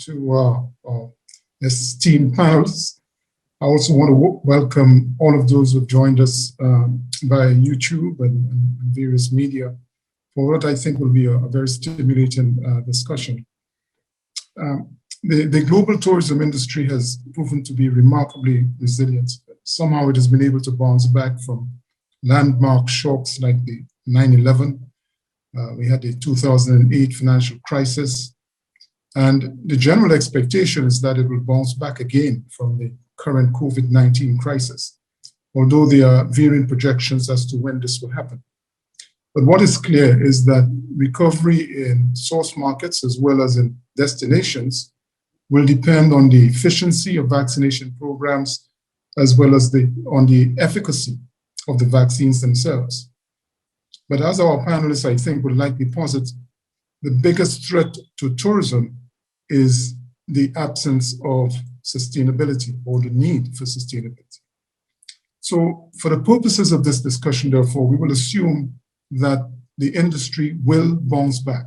to our esteemed panelists. I also want to welcome all of those who have joined us via YouTube and various media for what I think will be a very stimulating discussion. The global tourism industry has proven to be remarkably resilient. Somehow it has been able to bounce back from landmark shocks like the 9/11. We had the 2008 financial crisis. And the general expectation is that it will bounce back again from the current COVID-19 crisis, although there are varying projections as to when this will happen. But what is clear is that recovery in source markets as well as in destinations will depend on the efficiency of vaccination programs as well as on the efficacy of the vaccines themselves. But as our panelists, I think, would likely posit, the biggest threat to tourism is the absence of sustainability or the need for sustainability. So for the purposes of this discussion, therefore, we will assume that the industry will bounce back.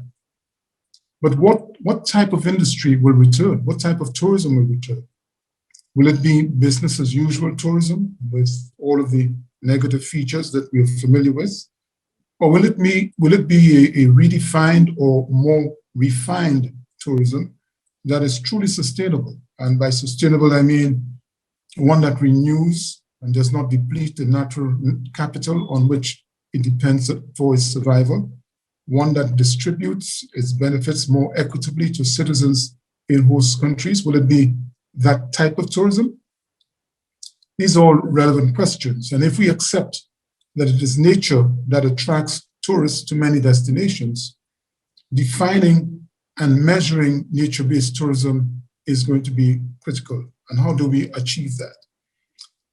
But what type of industry will return? What type of tourism will return? Will it be business as usual tourism with all of the negative features that we are familiar with? Or will it be a redefined or more refined tourism that is truly sustainable? And by sustainable, I mean one that renews and does not deplete the natural capital on which it depends for its survival, one that distributes its benefits more equitably to citizens in host countries. Will it be that type of tourism? These are all relevant questions. And if we accept that it is nature that attracts tourists to many destinations, defining and measuring nature-based tourism is going to be critical. And how do we achieve that?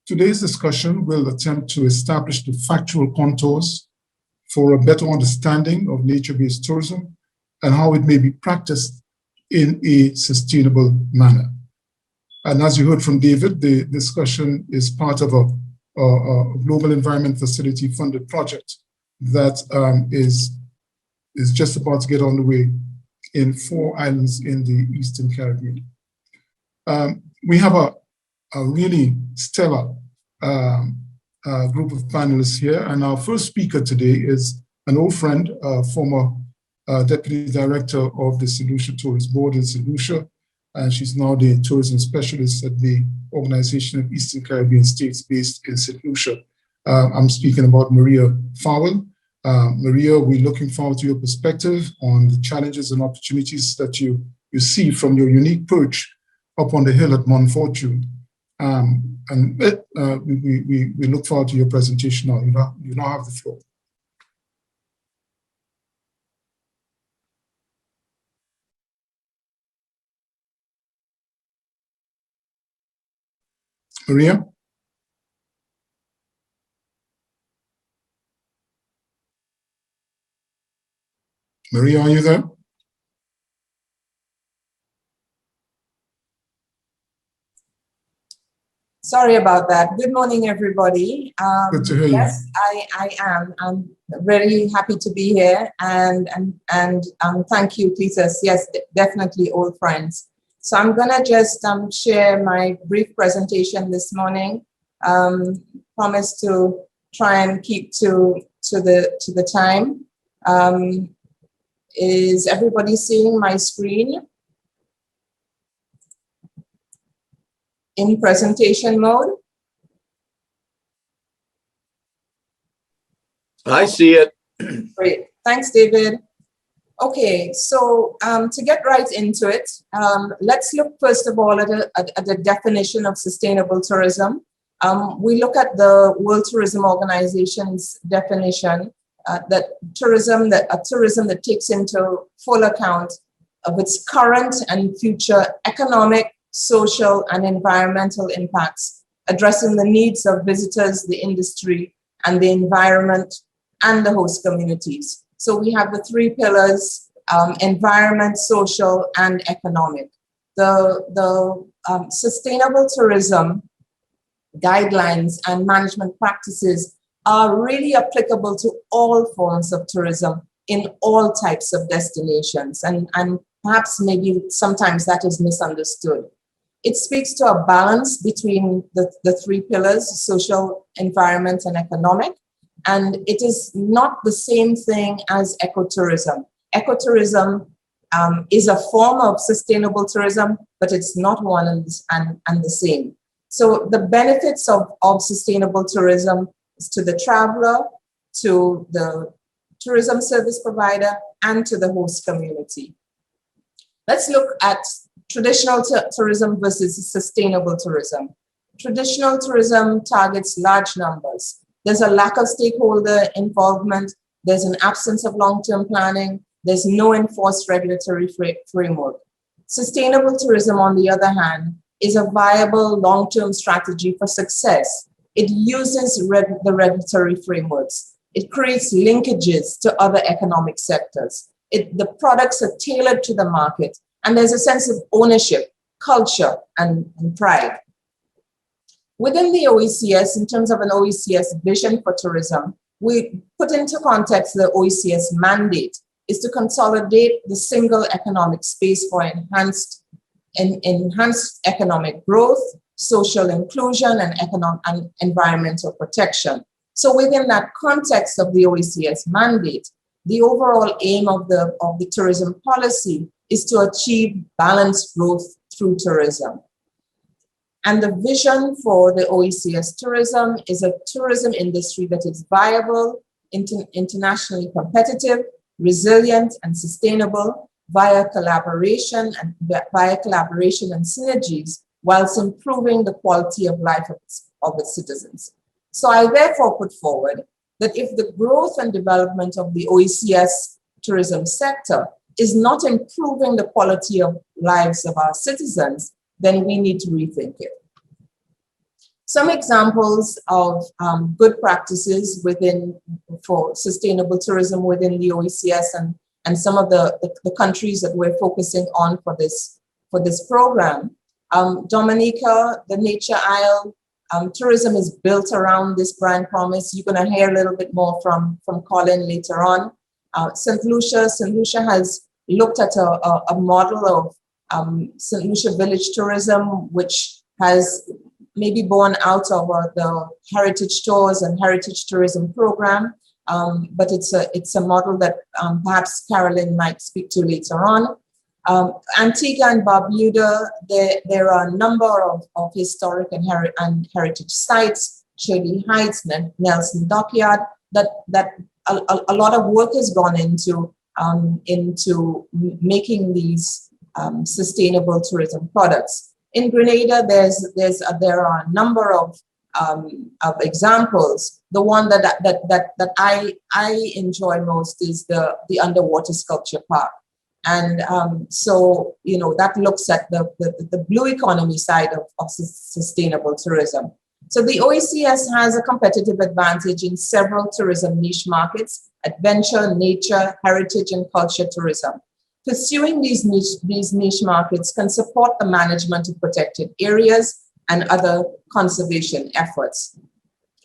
Today's discussion will attempt to establish the factual contours for a better understanding of nature-based tourism and how it may be practiced in a sustainable manner. And as you heard from David, the discussion is part of a Global Environment Facility funded project that is just about to get on the way in 4 islands in the Eastern Caribbean. We have a really stellar group of panelists here, and our first speaker today is an old friend, former Deputy Director of the Saint Lucia Tourist Board in Saint Lucia, and she's now the tourism specialist at the Organization of Eastern Caribbean States based in Saint Lucia. I'm speaking about Maria Fowle. Maria, we're looking forward to your perspective on the challenges and opportunities that you see from your unique perch up on the hill at Mount Fortune. We look forward to your presentation now. You now have the floor. Maria? Maria, are you there? Sorry about that. Good morning, everybody. Good to hear you. Yes, I am. I'm very happy to be here, and thank you, Cletus. Yes, definitely old friends. So I'm gonna just share my brief presentation this morning. Promise to try and keep to the time. Is everybody seeing my screen? In presentation mode? I see it. Great, thanks, David. Okay, so to get right into it, let's look first of all at the definition of sustainable tourism. We look at the World Tourism Organization's definition that a tourism that takes into full account of its current and future economic, social, and environmental impacts, addressing the needs of visitors, the industry, and the environment, and the host communities. So we have the 3 pillars, environment, social, and economic. The sustainable tourism guidelines and management practices are really applicable to all forms of tourism in all types of destinations. And perhaps maybe sometimes that is misunderstood. It speaks to a balance between the three pillars, social, environment, and economic. And it is not the same thing as ecotourism. Ecotourism is a form of sustainable tourism, but it's not one and the same. So the benefits of sustainable tourism is to the traveler, to the tourism service provider, and to the host community. Let's look at traditional tourism versus sustainable tourism. Traditional tourism targets large numbers. There's a lack of stakeholder involvement. There's an absence of long-term planning. There's no enforced regulatory framework. Sustainable tourism, on the other hand, is a viable long-term strategy for success. It uses the regulatory frameworks. It creates linkages to other economic sectors. The products are tailored to the market, and there's a sense of ownership, culture, and pride. Within the OECS, in terms of an OECS vision for tourism, we put into context the OECS mandate is to consolidate the single economic space for enhanced economic growth, social inclusion, and environmental protection. So within that context of the OECS mandate, the overall aim of the tourism policy is to achieve balanced growth through tourism. And the vision for the OECS tourism is a tourism industry that is viable, internationally competitive, resilient, and sustainable via collaboration and synergies, whilst improving the quality of life of its citizens. So I therefore put forward that if the growth and development of the OECS tourism sector is not improving the quality of lives of our citizens, then we need to rethink it. Some examples of good practices for sustainable tourism within the OECS and some of the countries that we're focusing on for this program. Dominica, the Nature Isle, tourism is built around this brand promise. You're going to hear a little bit more from Colin later on. Saint Lucia has looked at a model of Saint Lucia village tourism, which has maybe born out of the heritage tours and heritage tourism program, but it's a model that perhaps Carolyn might speak to later on. Antigua and Barbuda, there are a number of historic and heritage sites, Shirley Heights, Nelson Dockyard, that a lot of work has gone into making these sustainable tourism products. In Grenada, there are a number of examples. The one that I enjoy most is the underwater sculpture park. And so, that looks at the blue economy side of sustainable tourism. So the OECS has a competitive advantage in several tourism niche markets: adventure, nature, heritage, and culture tourism. Pursuing these niche markets can support the management of protected areas and other conservation efforts.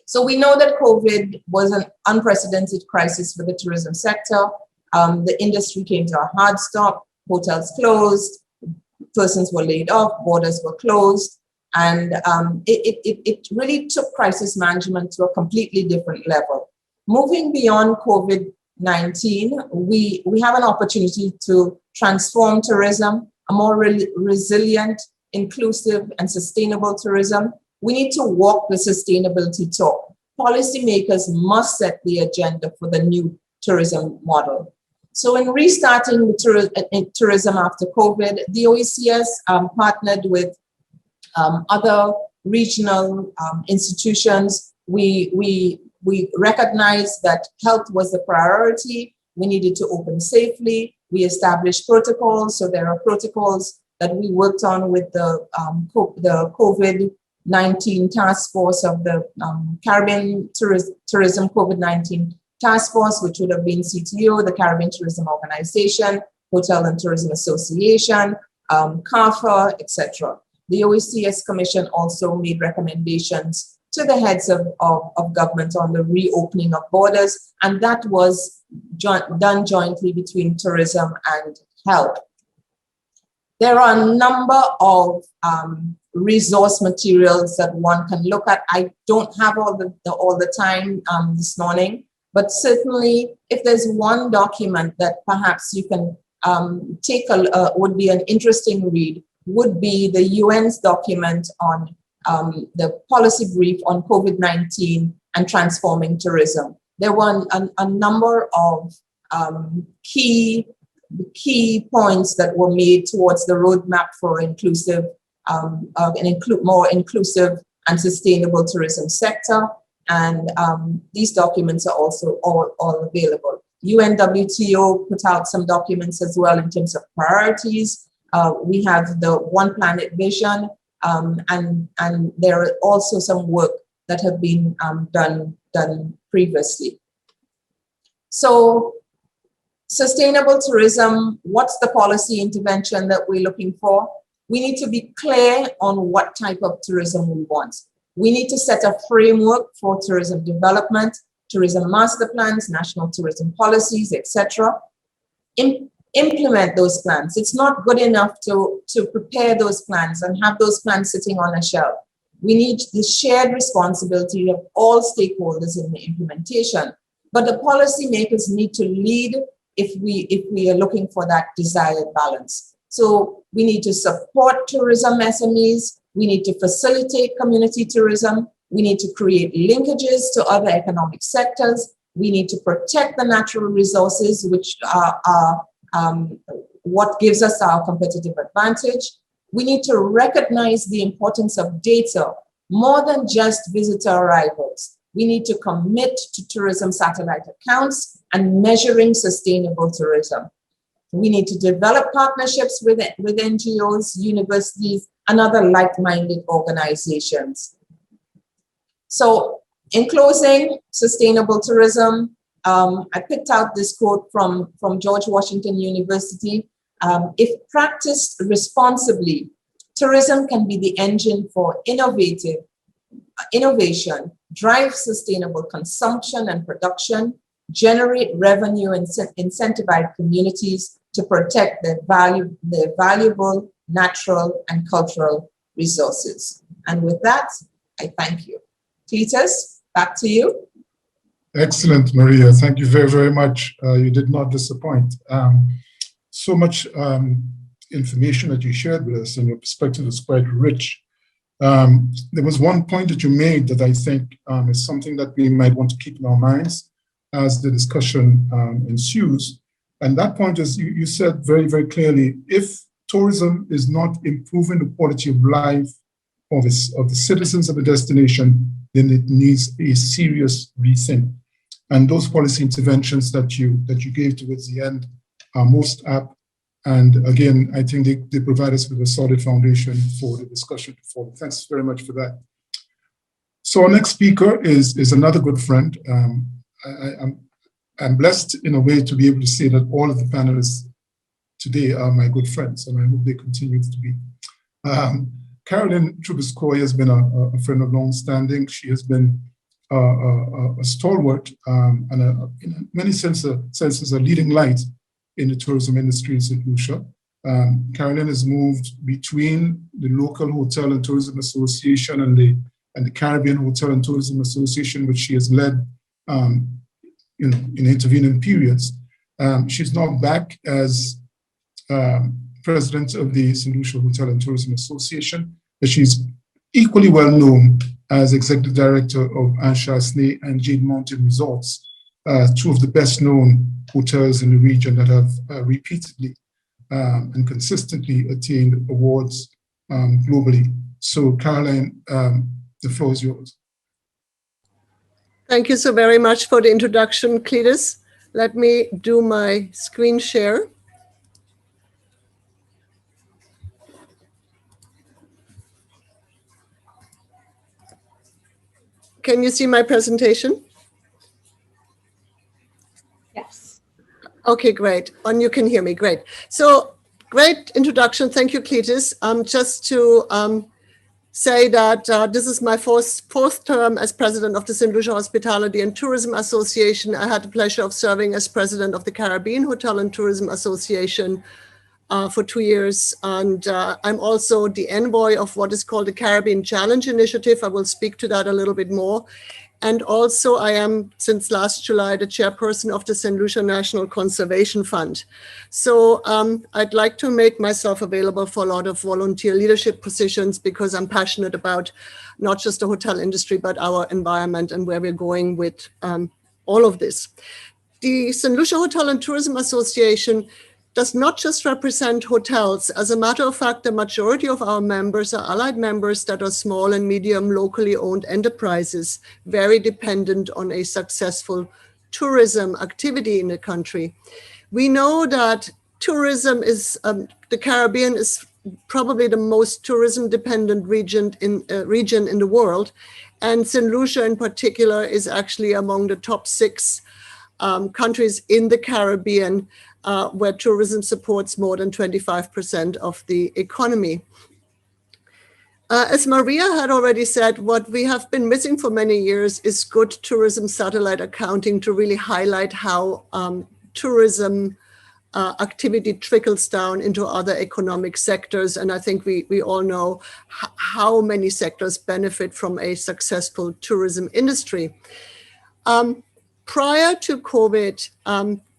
So we know that COVID was an unprecedented crisis for the tourism sector. The industry came to a hard stop, hotels closed, persons were laid off, borders were closed, and it really took crisis management to a completely different level. Moving beyond COVID-19, we have an opportunity to transform tourism, a more resilient, inclusive, and sustainable tourism. We need to walk the sustainability talk. Policymakers must set the agenda for the new tourism model. So in restarting the tourism after COVID, the OECS partnered with other regional institutions. We recognized that health was the priority. We needed to open safely. We established protocols. So there are protocols that we worked on with the COVID-19 task force of the Caribbean Tourism COVID-19 task force, which would have been CTO, the Caribbean Tourism Organization, Hotel and Tourism Association, CARFA, etc. The OECS Commission also made recommendations to the heads of government on the reopening of borders, and that was done jointly between tourism and health. There are a number of resource materials that one can look at. I don't have all the time this morning, but certainly if there's one document that perhaps you can would be an interesting read, would be the UN's document on the policy brief on COVID-19 and transforming tourism. There were a number of key points that were made towards the roadmap for inclusive, more inclusive and sustainable tourism sector. And these documents are also all available. UNWTO put out some documents as well in terms of priorities. We have the One Planet Vision, and there are also some work that have been done previously. So sustainable tourism, what's the policy intervention that we're looking for? We need to be clear on what type of tourism we want. We need to set a framework for tourism development, tourism master plans, national tourism policies, etc. Implement those plans. It's not good enough to prepare those plans and have those plans sitting on a shelf. We need the shared responsibility of all stakeholders in the implementation. But the policymakers need to lead if we are looking for that desired balance. So we need to support tourism SMEs. We need to facilitate community tourism. We need to create linkages to other economic sectors. We need to protect the natural resources, which are what gives us our competitive advantage. We need to recognize the importance of data more than just visitor arrivals. We need to commit to tourism satellite accounts and measuring sustainable tourism. We need to develop partnerships with NGOs, universities, and other like-minded organizations. So in closing, sustainable tourism, I picked out this quote from George Washington University. If practiced responsibly, tourism can be the engine for innovation, drive sustainable consumption and production, generate revenue and incentivize communities to protect their valuable natural and cultural resources. And with that, I thank you. Cletus, back to you. Excellent, Maria. Thank you very, very much. You did not disappoint. So much information that you shared with us, and your perspective is quite rich. There was one point that you made that I think is something that we might want to keep in our minds as the discussion ensues. And that point is, you said very, very clearly, if tourism is not improving the quality of life of the citizens of the destination, then it needs a serious rethink. And those policy interventions that you gave towards the end are most apt. And again, I think they provide us with a solid foundation for the discussion to follow. Thanks very much for that. So our next speaker is another good friend. I'm blessed in a way to be able to say that all of the panelists today are my good friends, and I hope they continue to be. Carolyn Trubiscoy has been a friend of long standing. She has been a stalwart and in many senses a leading light in the tourism industry in Saint Lucia. Carolyn has moved between the local Hotel and Tourism Association and the Caribbean Hotel and Tourism Association, which she has led in intervening periods. She's now back as president of the Saint Lucia Hotel and Tourism Association, but she's equally well known as executive director of Anshasne and Jade Mountain Resorts, two of the best known hotels in the region that have repeatedly and consistently attained awards globally. So Caroline, the floor is yours. Thank you so very much for the introduction, Cletus. Let me do my screen share. Can you see my presentation? Yes. Okay, great. And you can hear me, great. So great introduction. Thank you, Cletus. Just to say that this is my fourth term as president of the Saint Lucia Hospitality and Tourism Association. I had the pleasure of serving as president of the Caribbean Hotel and Tourism Association for 2 years. And I'm also the envoy of what is called the Caribbean Challenge Initiative. I will speak to that a little bit more. And also I am, since last July, the chairperson of the Saint Lucia National Conservation Fund. So I'd like to make myself available for a lot of volunteer leadership positions because I'm passionate about not just the hotel industry, but our environment and where we're going with all of this. The Saint Lucia Hotel and Tourism Association does not just represent hotels. As a matter of fact, the majority of our members are allied members that are small and medium locally owned enterprises, very dependent on a successful tourism activity in the country. We know that tourism is, the Caribbean is probably the most tourism dependent region in the world. And Saint Lucia in particular is actually among the top 6 countries in the Caribbean where tourism supports more than 25% of the economy. As Maria had already said, what we have been missing for many years is good tourism satellite accounting to really highlight how tourism activity trickles down into other economic sectors. And I think we all know how many sectors benefit from a successful tourism industry. Prior to COVID,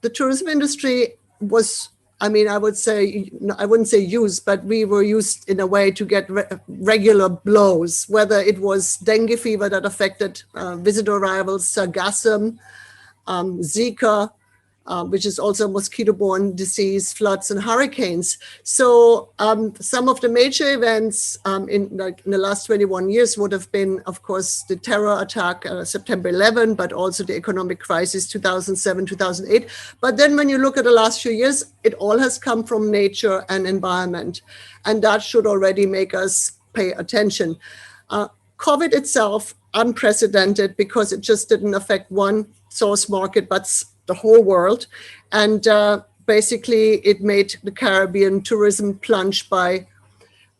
the tourism industry was, I mean, I wouldn't say used, but we were used in a way to get regular blows, whether it was dengue fever that affected visitor arrivals, sargassum, Zika, which is also a mosquito-borne disease, floods and hurricanes. So some of the major events in the last 21 years would have been, of course, the terror attack, September 11, but also the economic crisis, 2007, 2008. But then when you look at the last few years, it all has come from nature and environment. And that should already make us pay attention. COVID itself, unprecedented because it just didn't affect one source market, but the whole world. And basically it made the Caribbean tourism plunge by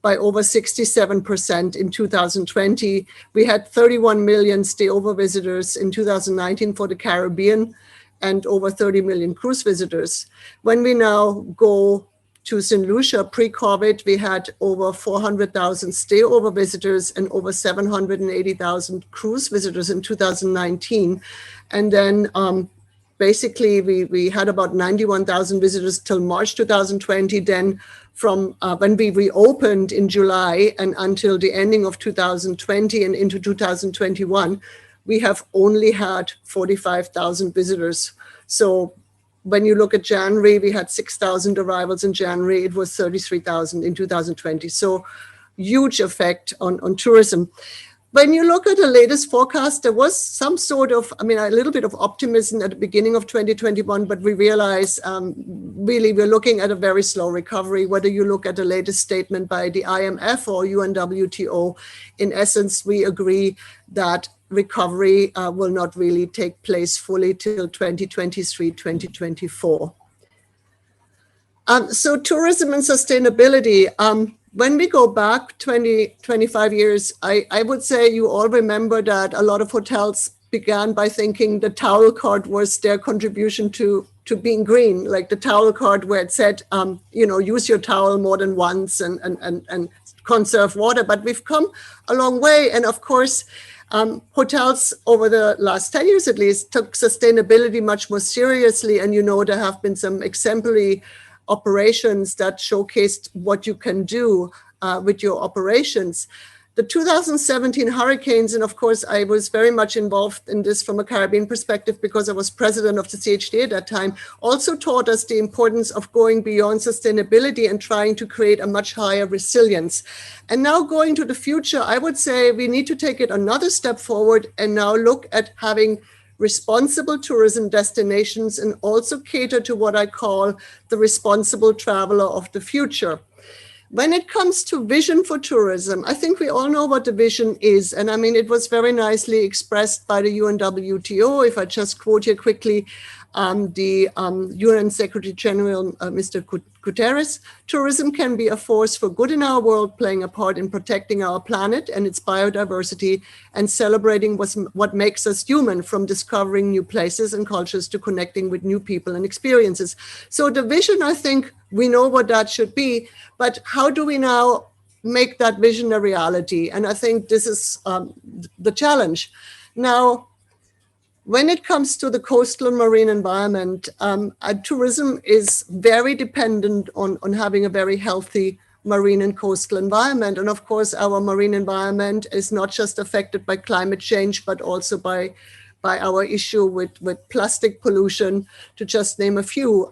over 67% in 2020. We had 31 million stayover visitors in 2019 for the Caribbean and over 30 million cruise visitors. When we now go to Saint Lucia pre-COVID, we had over 400,000 stayover visitors and over 780,000 cruise visitors in 2019. And then basically, we had about 91,000 visitors till March 2020. Then from when we reopened in July and until the ending of 2020 and into 2021, we have only had 45,000 visitors. So when you look at January, we had 6,000 arrivals in January. It was 33,000 in 2020. So huge effect on tourism. When you look at the latest forecast, there was some sort of, a little bit of optimism at the beginning of 2021, but we realize really we're looking at a very slow recovery. Whether you look at the latest statement by the IMF or UNWTO, in essence, we agree that recovery will not really take place fully till 2023, 2024. So tourism and sustainability. When we go back 20, 25 years, I would say you all remember that a lot of hotels began by thinking the towel card was their contribution to being green, like the towel card where it said, use your towel more than once and conserve water. But we've come a long way. And of course, hotels over the last 10 years at least took sustainability much more seriously. And there have been some exemplary operations that showcased what you can do with your operations. The 2017 hurricanes, and of course I was very much involved in this from a Caribbean perspective because I was president of the CHD at that time, also taught us the importance of going beyond sustainability and trying to create a much higher resilience. And now going to the future, I would say we need to take it another step forward and now look at having responsible tourism destinations and also cater to what I call the responsible traveler of the future. When it comes to vision for tourism, I think we all know what the vision is. And it was very nicely expressed by the UNWTO. If I just quote here quickly, the UN Secretary General, Mr. Guterres, tourism can be a force for good in our world, playing a part in protecting our planet and its biodiversity and celebrating what makes us human, from discovering new places and cultures to connecting with new people and experiences. So the vision, I think we know what that should be, but how do we now make that vision a reality? And I think this is the challenge. Now, when it comes to the coastal and marine environment, tourism is very dependent on having a very healthy marine and coastal environment. And of course, our marine environment is not just affected by climate change, but also by our issue with plastic pollution, to just name a few.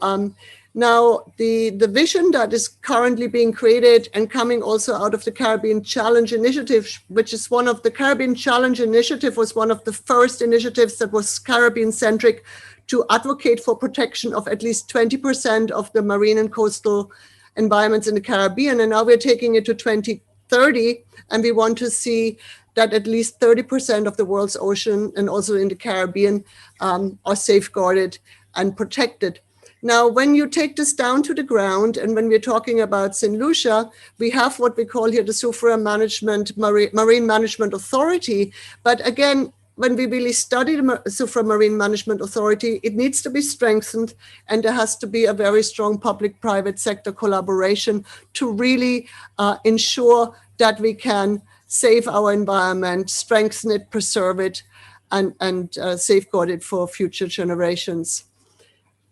Now, the vision that is currently being created and coming also out of the Caribbean Challenge Initiative, which is the Caribbean Challenge Initiative was one of the first initiatives that was Caribbean-centric to advocate for protection of at least 20% of the marine and coastal environments in the Caribbean. And now we're taking it to 2030, and we want to see that at least 30% of the world's ocean and also in the Caribbean are safeguarded and protected. Now, when you take this down to the ground, and when we're talking about Saint Lucia, we have what we call here the Soufrière Marine Management Authority. But again, when we really study the Soufrière Marine Management Authority, it needs to be strengthened, and there has to be a very strong public-private sector collaboration to really ensure that we can save our environment, strengthen it, preserve it, and safeguard it for future generations.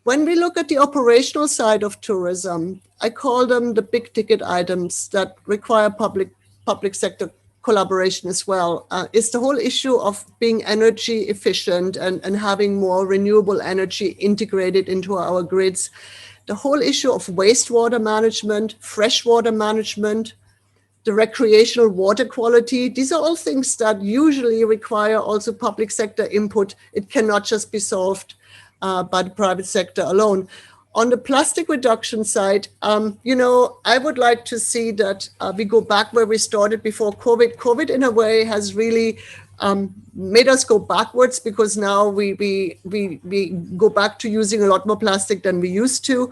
When we look at the operational side of tourism, I call them the big ticket items that require public sector collaboration as well. It's the whole issue of being energy efficient and having more renewable energy integrated into our grids. The whole issue of wastewater management, freshwater management, the recreational water quality. These are all things that usually require also public sector input. It cannot just be solved by the private sector alone. On the plastic reduction side, I would like to see that we go back where we started before COVID. COVID, in a way, has really made us go backwards, because now we go back to using a lot more plastic than we used to.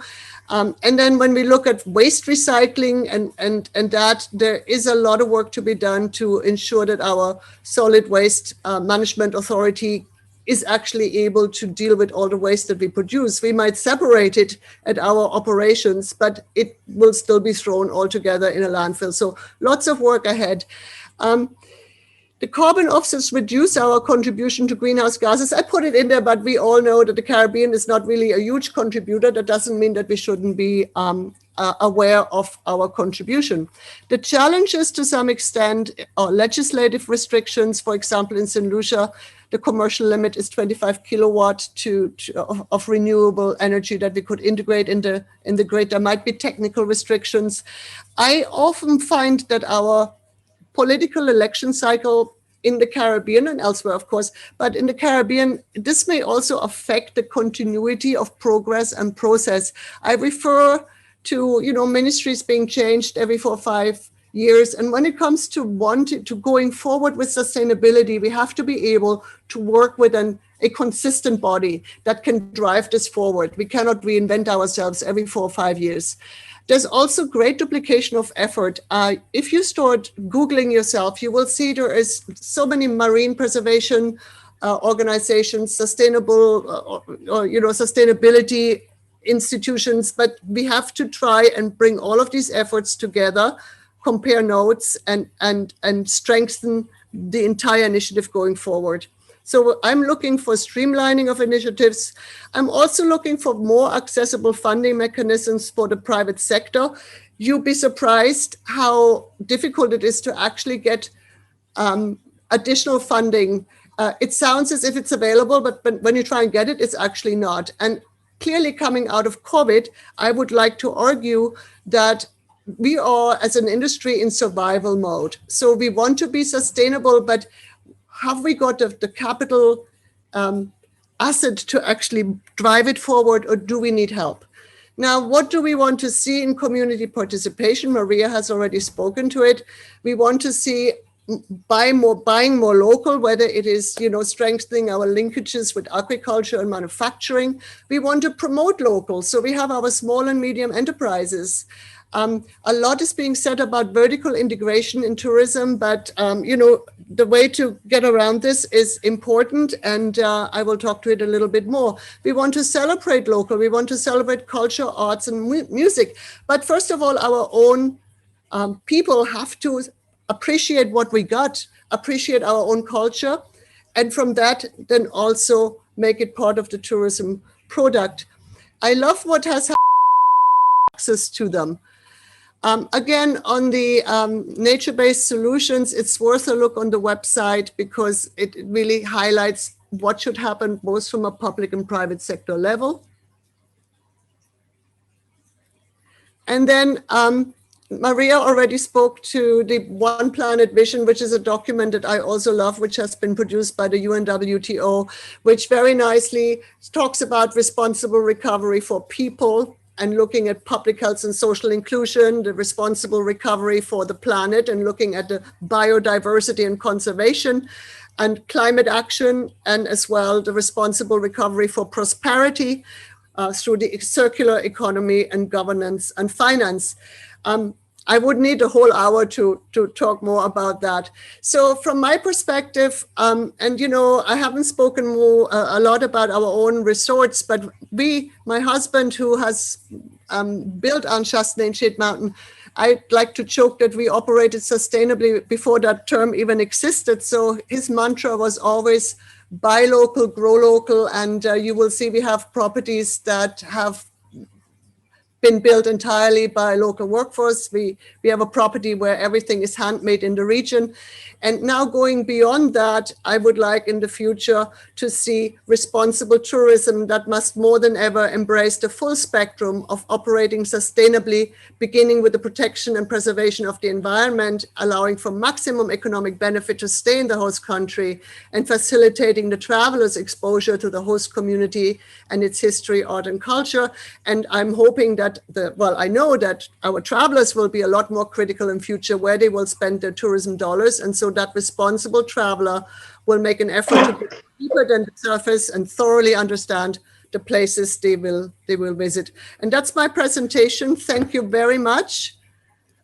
And then when we look at waste recycling and that, there is a lot of work to be done to ensure that our solid waste management authority is actually able to deal with all the waste that we produce. We might separate it at our operations, but it will still be thrown all together in a landfill. So lots of work ahead. The carbon offsets reduce our contribution to greenhouse gases. I put it in there, but we all know that the Caribbean is not really a huge contributor. That doesn't mean that we shouldn't be aware of our contribution. The challenges, to some extent, are legislative restrictions. For example, in Saint Lucia, the commercial limit is 25 kilowatt of renewable energy that we could integrate in the grid. There might be technical restrictions. I often find that our political election cycle in the Caribbean and elsewhere, of course, but in the Caribbean, this may also affect the continuity of progress and process. I refer to, ministries being changed every 4 or 5 years. And when it comes to going forward with sustainability, we have to be able to work with a consistent body that can drive this forward. We cannot reinvent ourselves every 4 or 5 years. There's also great duplication of effort. If you start Googling yourself, you will see there is so many marine preservation organizations, sustainability institutions, but we have to try and bring all of these efforts together, compare notes, and strengthen the entire initiative going forward. So I'm looking for streamlining of initiatives. I'm also looking for more accessible funding mechanisms for the private sector. You'll be surprised how difficult it is to actually get additional funding. It sounds as if it's available, but when you try and get it, it's actually not. And clearly coming out of COVID, I would like to argue that we are, as an industry, in survival mode. So we want to be sustainable, but have we got the capital asset to actually drive it forward, or do we need help? Now, what do we want to see in community participation? Maria has already spoken to it. We want to see buying more local, whether it is, strengthening our linkages with agriculture and manufacturing. We want to promote local. So we have our small and medium enterprises. A lot is being said about vertical integration in tourism, but the way to get around this is important, and I will talk to it a little bit more. We want to celebrate local. We want to celebrate culture, arts, and music. But first of all, our own people have to appreciate what we got, appreciate our own culture, and from that, then also make it part of the tourism product. I love what has access to them. Again, on the nature-based solutions, it's worth a look on the website because it really highlights what should happen both from a public and private sector level. And then Maria already spoke to the One Planet Vision, which is a document that I also love, which has been produced by the UNWTO, which very nicely talks about responsible recovery for people and looking at public health and social inclusion, the responsible recovery for the planet, and looking at the biodiversity and conservation and climate action, and as well the responsible recovery for prosperity through the circular economy and governance and finance. I would need a whole hour to talk more about that. So from my perspective, and I haven't spoken a lot about our own resorts, but my husband who has built Anshasne in Shade Mountain, I'd like to joke that we operated sustainably before that term even existed. So his mantra was always buy local, grow local, and you will see we have properties that have been built entirely by local workforce. We have a property where everything is handmade in the region. And now going beyond that, I would like in the future to see responsible tourism that must more than ever embrace the full spectrum of operating sustainably, beginning with the protection and preservation of the environment, allowing for maximum economic benefit to stay in the host country, and facilitating the traveler's exposure to the host community and its history, art, and culture. And I'm hoping that I know that our travelers will be a lot more critical in future where they will spend their tourism dollars. And so that responsible traveler will make an effort to go deeper than the surface and thoroughly understand the places they will visit. And that's my presentation. Thank you very much.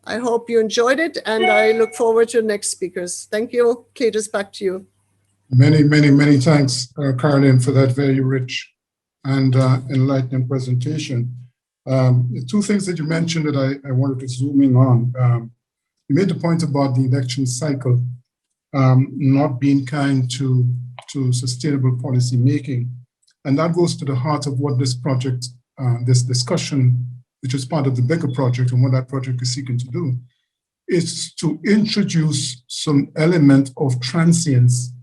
I hope you enjoyed it, and I look forward to the next speakers. Thank you. Cletus, back to you. Many, many, many thanks, Caroline, for that very rich and enlightening presentation. The two things that you mentioned that I wanted to zoom in on. You made the point about the election cycle not being kind to sustainable policy making. And that goes to the heart of what this project, this discussion, which is part of the bigger project and what that project is seeking to do, is to introduce some element of transience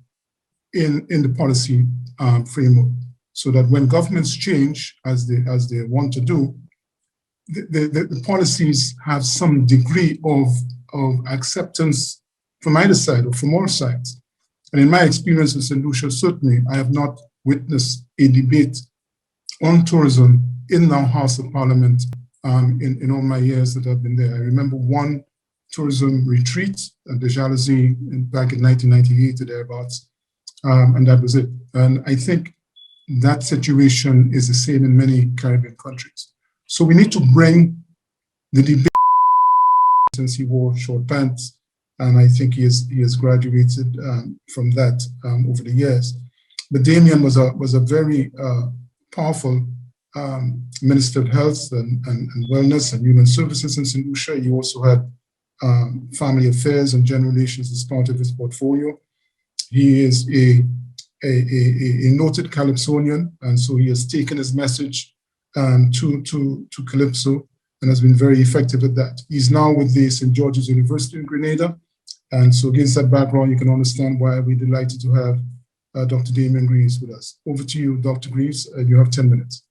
in the policy framework, so that when governments change, as they want to do, the policies have some degree of acceptance from either side or from all sides. And in my experience in Saint Lucia, certainly, I have not witnessed a debate on tourism in our House of Parliament in all my years that I've been there. I remember one tourism retreat at the Jalousie back in 1998 or thereabouts, and that was it. And I think that situation is the same in many Caribbean countries. So we need to bring the debate, since he wore short pants, and I think he has graduated from that over the years. But Damien was a very powerful Minister of Health and Wellness and Human Services in Saint Lucia. He also had family affairs and general relations as part of his portfolio. He is a noted Calypsonian, and so he has taken his message to Calypso and has been very effective at that. He's now with the St. George's University in Grenada, and so against that background, you can understand why we're delighted to have Dr. Damien Greaves with us. Over to you, Dr. Greaves. You have 10 minutes.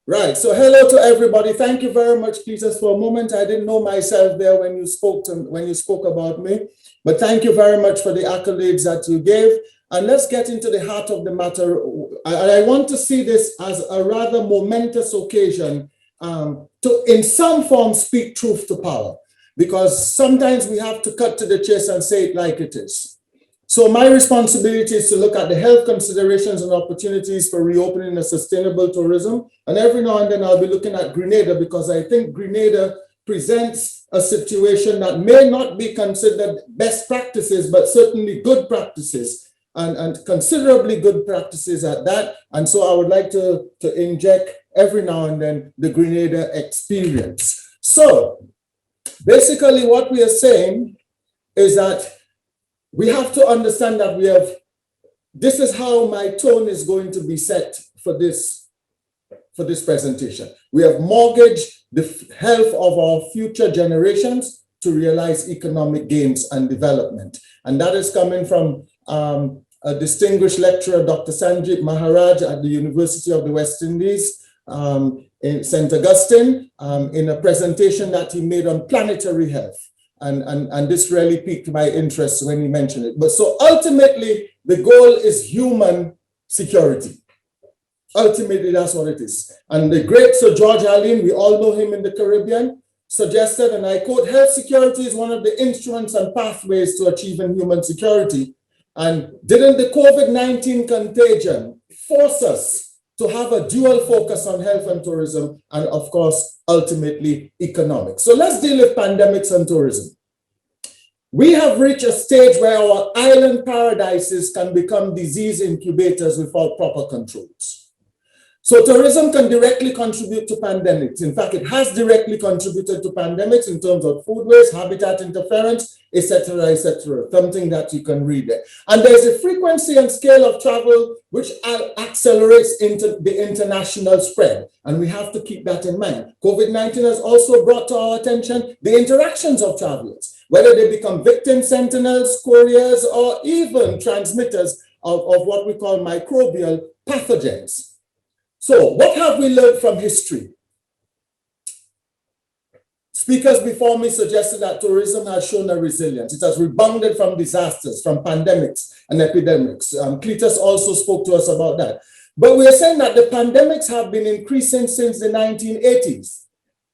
Right. So hello to everybody. Thank you very much, Cletus. For a moment, I didn't know myself there when you spoke about me, but thank you very much for the accolades that you gave. And let's get into the heart of the matter. I want to see this as a rather momentous occasion to, in some form, speak truth to power. because sometimes we have to cut to the chase and say it like it is. So my responsibility is to look at the health considerations and opportunities for reopening a sustainable tourism. And every now and then I'll be looking at Grenada, because I think Grenada presents a situation that may not be considered best practices, but certainly good practices, and considerably good practices at that. And so I would like to inject every now and then the Grenada experience. So basically what we are saying is that we have to understand that this is how my tone is going to be set for this presentation. We have mortgaged the health of our future generations to realize economic gains and development. And that is coming from a distinguished lecturer, Dr. Sanjit Maharaj at the University of the West Indies in St. Augustine, in a presentation that he made on planetary health. And this really piqued my interest when he mentioned it. But so ultimately, the goal is human security. Ultimately, that's what it is. And the great Sir George Allen, we all know him in the Caribbean, suggested, and I quote, health security is one of the instruments and pathways to achieving human security. And didn't the COVID-19 contagion force us to have a dual focus on health and tourism, and of course, ultimately economics? So let's deal with pandemics and tourism. We have reached a stage where our island paradises can become disease incubators without proper controls. So tourism can directly contribute to pandemics. In fact, it has directly contributed to pandemics in terms of food waste, habitat interference, etc., something that you can read there. And there's a frequency and scale of travel which accelerates into the international spread. And we have to keep that in mind. COVID-19 has also brought to our attention the interactions of travelers, whether they become victim sentinels, couriers, or even transmitters of what we call microbial pathogens. So what have we learned from history? Speakers before me suggested that tourism has shown a resilience. It has rebounded from disasters, from pandemics and epidemics. Cletus also spoke to us about that. But we are saying that the pandemics have been increasing since the 1980s.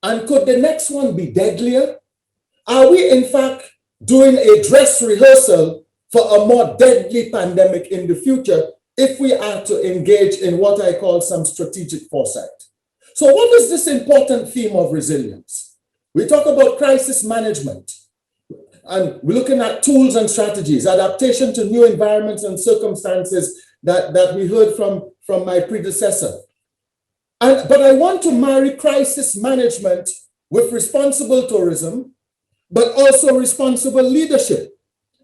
And could the next one be deadlier? Are we in fact doing a dress rehearsal for a more deadly pandemic in the future if we are to engage in what I call some strategic foresight? So what is this important theme of resilience? We talk about crisis management, and we're looking at tools and strategies, adaptation to new environments and circumstances that we heard from my predecessor. But I want to marry crisis management with responsible tourism, but also responsible leadership,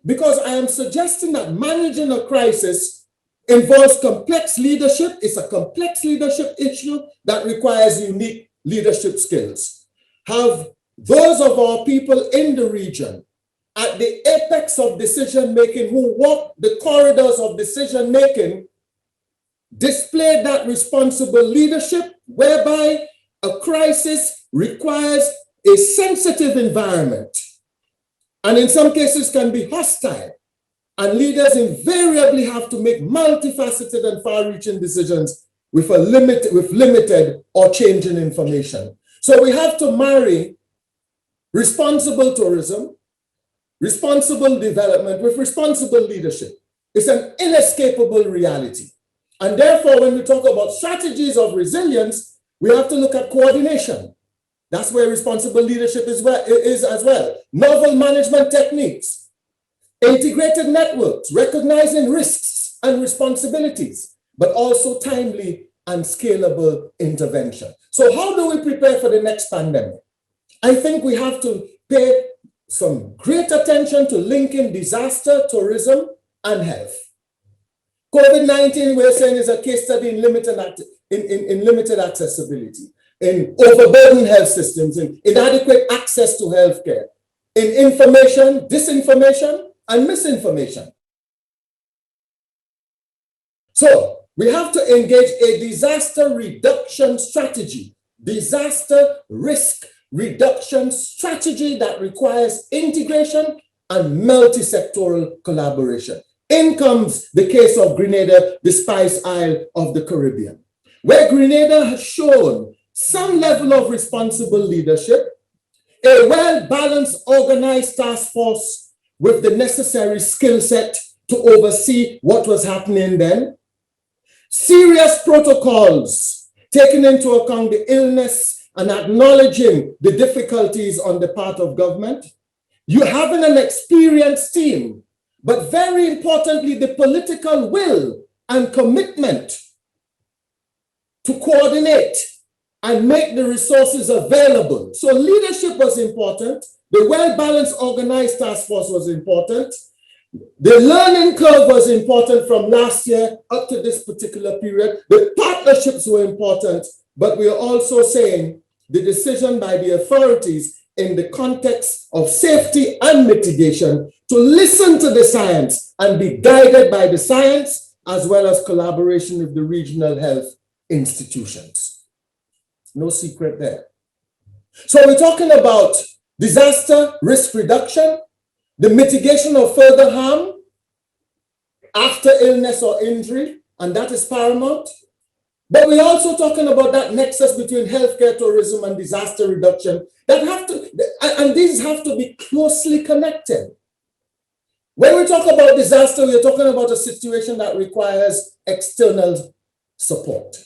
because I am suggesting that managing a crisis involves complex leadership. It's a complex leadership issue that requires unique leadership skills. Have those of our people in the region at the apex of decision-making, who walk the corridors of decision-making, display that responsible leadership, whereby a crisis requires a sensitive environment, and in some cases can be hostile. And leaders invariably have to make multifaceted and far-reaching decisions with limited or changing information. So we have to marry responsible tourism, responsible development with responsible leadership. It's an inescapable reality. And therefore, when we talk about strategies of resilience, we have to look at coordination. That's where responsible leadership is as well. Novel management techniques, integrated networks, recognizing risks and responsibilities, but also timely and scalable intervention. So how do we prepare for the next pandemic? I think we have to pay some great attention to linking disaster, tourism, and health. COVID-19, we're saying, is a case study in limited accessibility, in overburdened health systems, in inadequate access to healthcare, in information, disinformation, and misinformation. So we have to engage a disaster reduction strategy, disaster risk reduction strategy that requires integration and multi-sectoral collaboration. In comes the case of Grenada, the Spice Isle of the Caribbean, where Grenada has shown some level of responsible leadership a well-balanced, organized task force with the necessary skill set to oversee what was happening then. Serious protocols, taking into account the illness and acknowledging the difficulties on the part of government. You having an experienced team, but very importantly, the political will and commitment to coordinate and make the resources available. So leadership was important. The well-balanced, organized task force was important. The learning curve was important from last year up to this particular period. The partnerships were important, but we are also saying the decision by the authorities in the context of safety and mitigation to listen to the science and be guided by the science, as well as collaboration with the regional health institutions. No secret there. So we're talking about disaster risk reduction, the mitigation of further harm after illness or injury, and that is paramount. But we're also talking about that nexus between healthcare, tourism, and disaster reduction that have to, and these have to be closely connected. When we talk about disaster, we're talking about a situation that requires external support.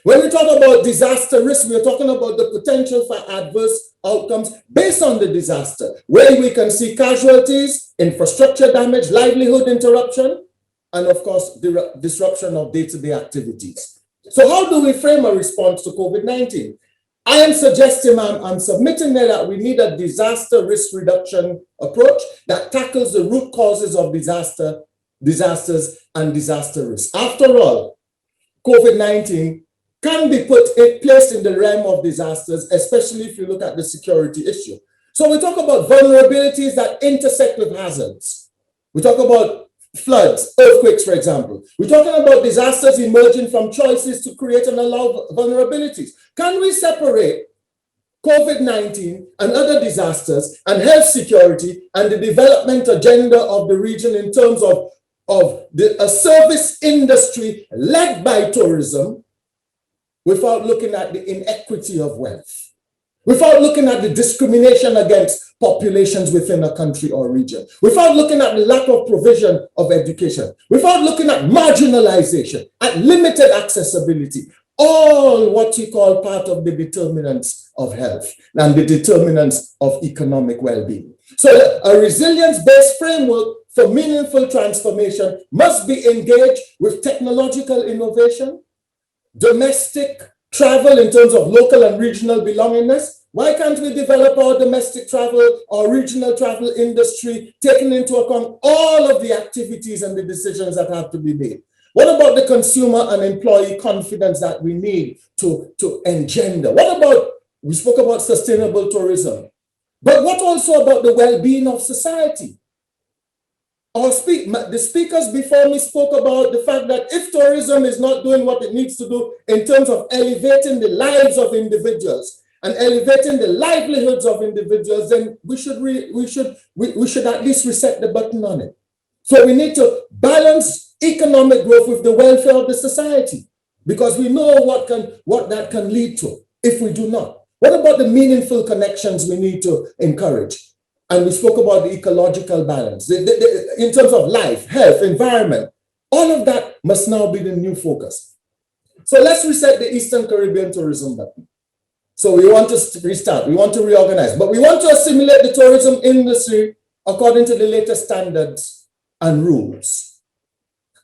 When we talk about disaster risk, we're talking about the potential for adverse outcomes based on the disaster, where we can see casualties, infrastructure damage, livelihood interruption, and of course, the disruption of day-to-day activities. So how do we frame a response to COVID-19? I am suggesting, I'm submitting there that we need a disaster risk reduction approach that tackles the root causes of disasters and disaster risk. After all, COVID-19 can be placed in the realm of disasters, especially if you look at the security issue. So we talk about vulnerabilities that intersect with hazards. We talk about floods, earthquakes, for example. We're talking about disasters emerging from choices to create and allow vulnerabilities. Can we separate COVID-19 and other disasters and health security and the development agenda of the region in terms of a service industry led by tourism without looking at the inequity of wealth, without looking at the discrimination against populations within a country or region, without looking at the lack of provision of education, without looking at marginalization, at limited accessibility, all what you call part of the determinants of health and the determinants of economic well-being. So a resilience-based framework for meaningful transformation must be engaged with technological innovation, domestic travel in terms of local and regional belongingness. Why can't we develop our domestic travel or regional travel industry, taking into account all of the activities and the decisions that have to be made? What about the consumer and employee confidence that we need to engender? What about, we spoke about sustainable tourism, but what also about the well-being of society? The speakers before me spoke about the fact that if tourism is not doing what it needs to do in terms of elevating the lives of individuals and elevating the livelihoods of individuals, then we should at least reset the button on it. So we need to balance economic growth with the welfare of the society, because we know what that can lead to if we do not. What about the meaningful connections we need to encourage? And we spoke about the ecological balance, in terms of life, health, environment. All of that must now be the new focus. So let's reset the Eastern Caribbean tourism button. So we want to restart, we want to reorganize, but we want to assimilate the tourism industry according to the latest standards and rules.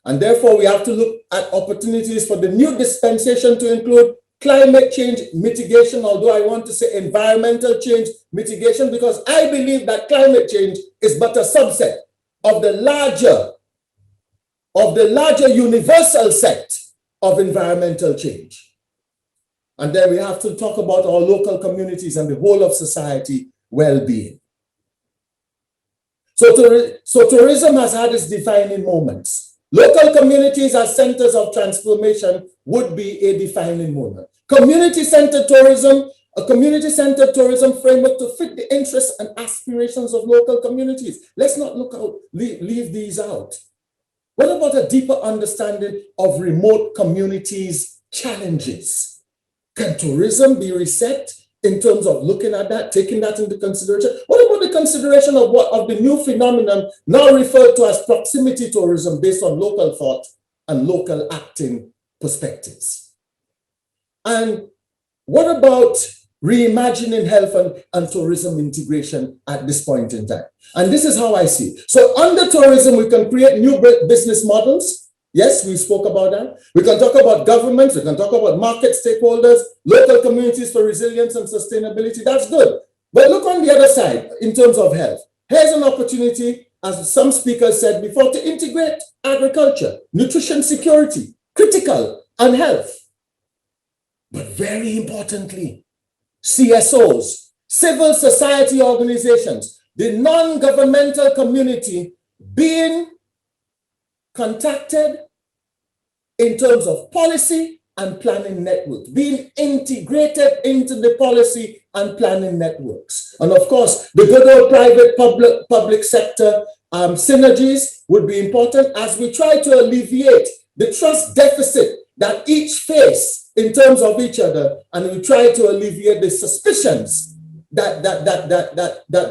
And therefore, we have to look at opportunities for the new dispensation to include climate change mitigation, although I want to say environmental change mitigation, because I believe that climate change is but a subset of the larger universal set of environmental change. And then we have to talk about our local communities and the whole of society well-being. So tourism has had its defining moments. Local communities as centers of transformation would be a defining moment. Community-centered tourism, a community-centered tourism framework to fit the interests and aspirations of local communities. Let's not leave these out. What about a deeper understanding of remote communities' challenges? Can tourism be reset in terms of looking at that, taking that into consideration? What about the consideration of the new phenomenon now referred to as proximity tourism based on local thought and local acting perspectives? And what about reimagining health and tourism integration at this point in time? And this is how I see it. So under tourism, we can create new business models. Yes, we spoke about that. We can talk about governments, we can talk about market stakeholders, local communities for resilience and sustainability. That's good. But look on the other side in terms of health. Here's an opportunity, as some speakers said before, to integrate agriculture, nutrition security, critical, and health. But very importantly, CSOs, civil society organizations, the non-governmental community being contacted in terms of policy and planning networks, being integrated into the policy and planning networks. And of course, the good old private public sector synergies would be important as we try to alleviate the trust deficit that each face in terms of each other, and we try to alleviate the suspicions that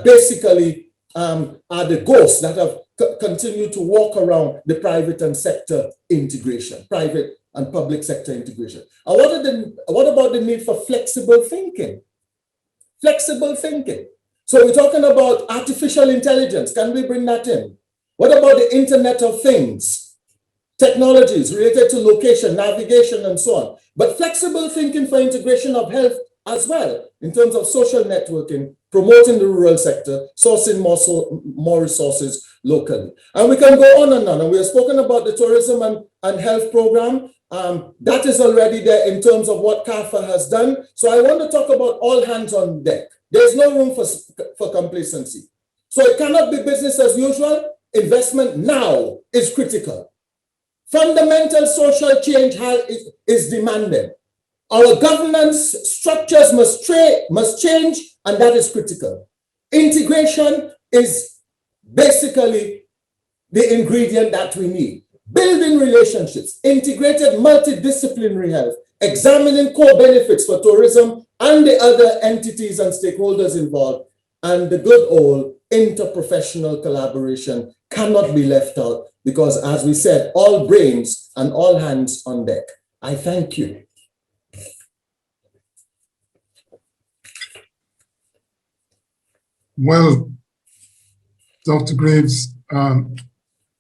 basically are the ghosts that have continued to walk around the private and sector integration, private and public sector integration. And what about the need for flexible thinking? Flexible thinking. So we're talking about artificial intelligence. Can we bring that in? What about the Internet of Things? Technologies related to location, navigation, and so on. But flexible thinking for integration of health as well, in terms of social networking, promoting the rural sector, sourcing more resources locally. And we can go on and on. And we have spoken about the tourism and health program. That is already there in terms of what CAFA has done. So I want to talk about all hands on deck. There's no room for complacency. So it cannot be business as usual. Investment now is critical. Fundamental social change is demanded. Our governance structures must change, and that is critical. Integration is basically the ingredient that we need. Building relationships, integrated multidisciplinary health, examining core benefits for tourism and the other entities and stakeholders involved, and the good old interprofessional collaboration cannot be left out because, as we said, all brains and all hands on deck. I thank you. Well, Dr. Graves,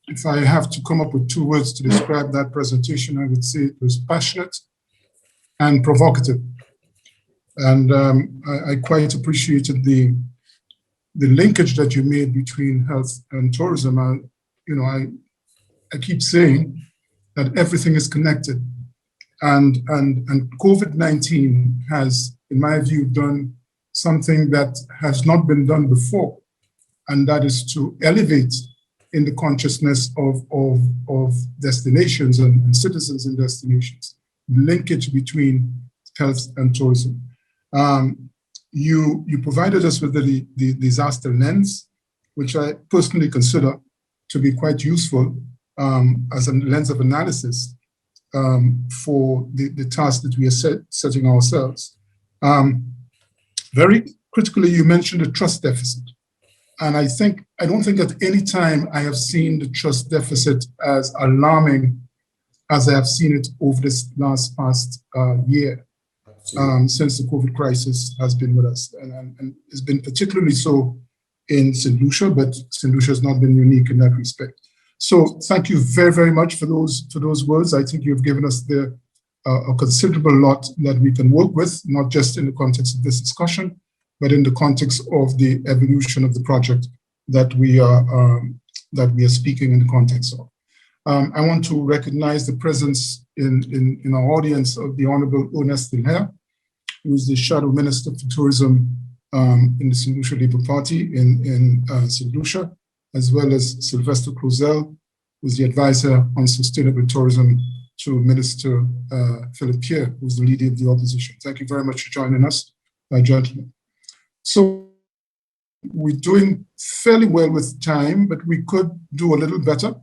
if I have to come up with 2 words to describe that presentation, I would say it was passionate and provocative. And I quite appreciated the linkage that you made between health and tourism. I keep saying that everything is connected. And COVID-19 has, in my view, done something that has not been done before, and that is to elevate in the consciousness of destinations and citizens in destinations, linkage between health and tourism. You provided us with the disaster lens, which I personally consider to be quite useful as a lens of analysis for the task that we are setting ourselves. Very critically, you mentioned the trust deficit. And I don't think at any time I have seen the trust deficit as alarming as I have seen it over this past year, since the COVID crisis has been with us. And it's been particularly so in Saint Lucia, but Saint Lucia has not been unique in that respect. So thank you very, very much for those words. I think you've given us a considerable lot that we can work with, not just in the context of this discussion, but in the context of the evolution of the project that we are speaking in the context of. I want to recognize the presence in our audience of the Honorable Ernest Dilher, who is the Shadow Minister for Tourism in the Saint Lucia Labour Party in Saint Lucia, as well as Sylvester Clozel, who is the advisor on sustainable tourism to Minister Philip Pierre, who is the leader of the opposition. Thank you very much for joining us, gentlemen. So we're doing fairly well with time, but we could do a little better.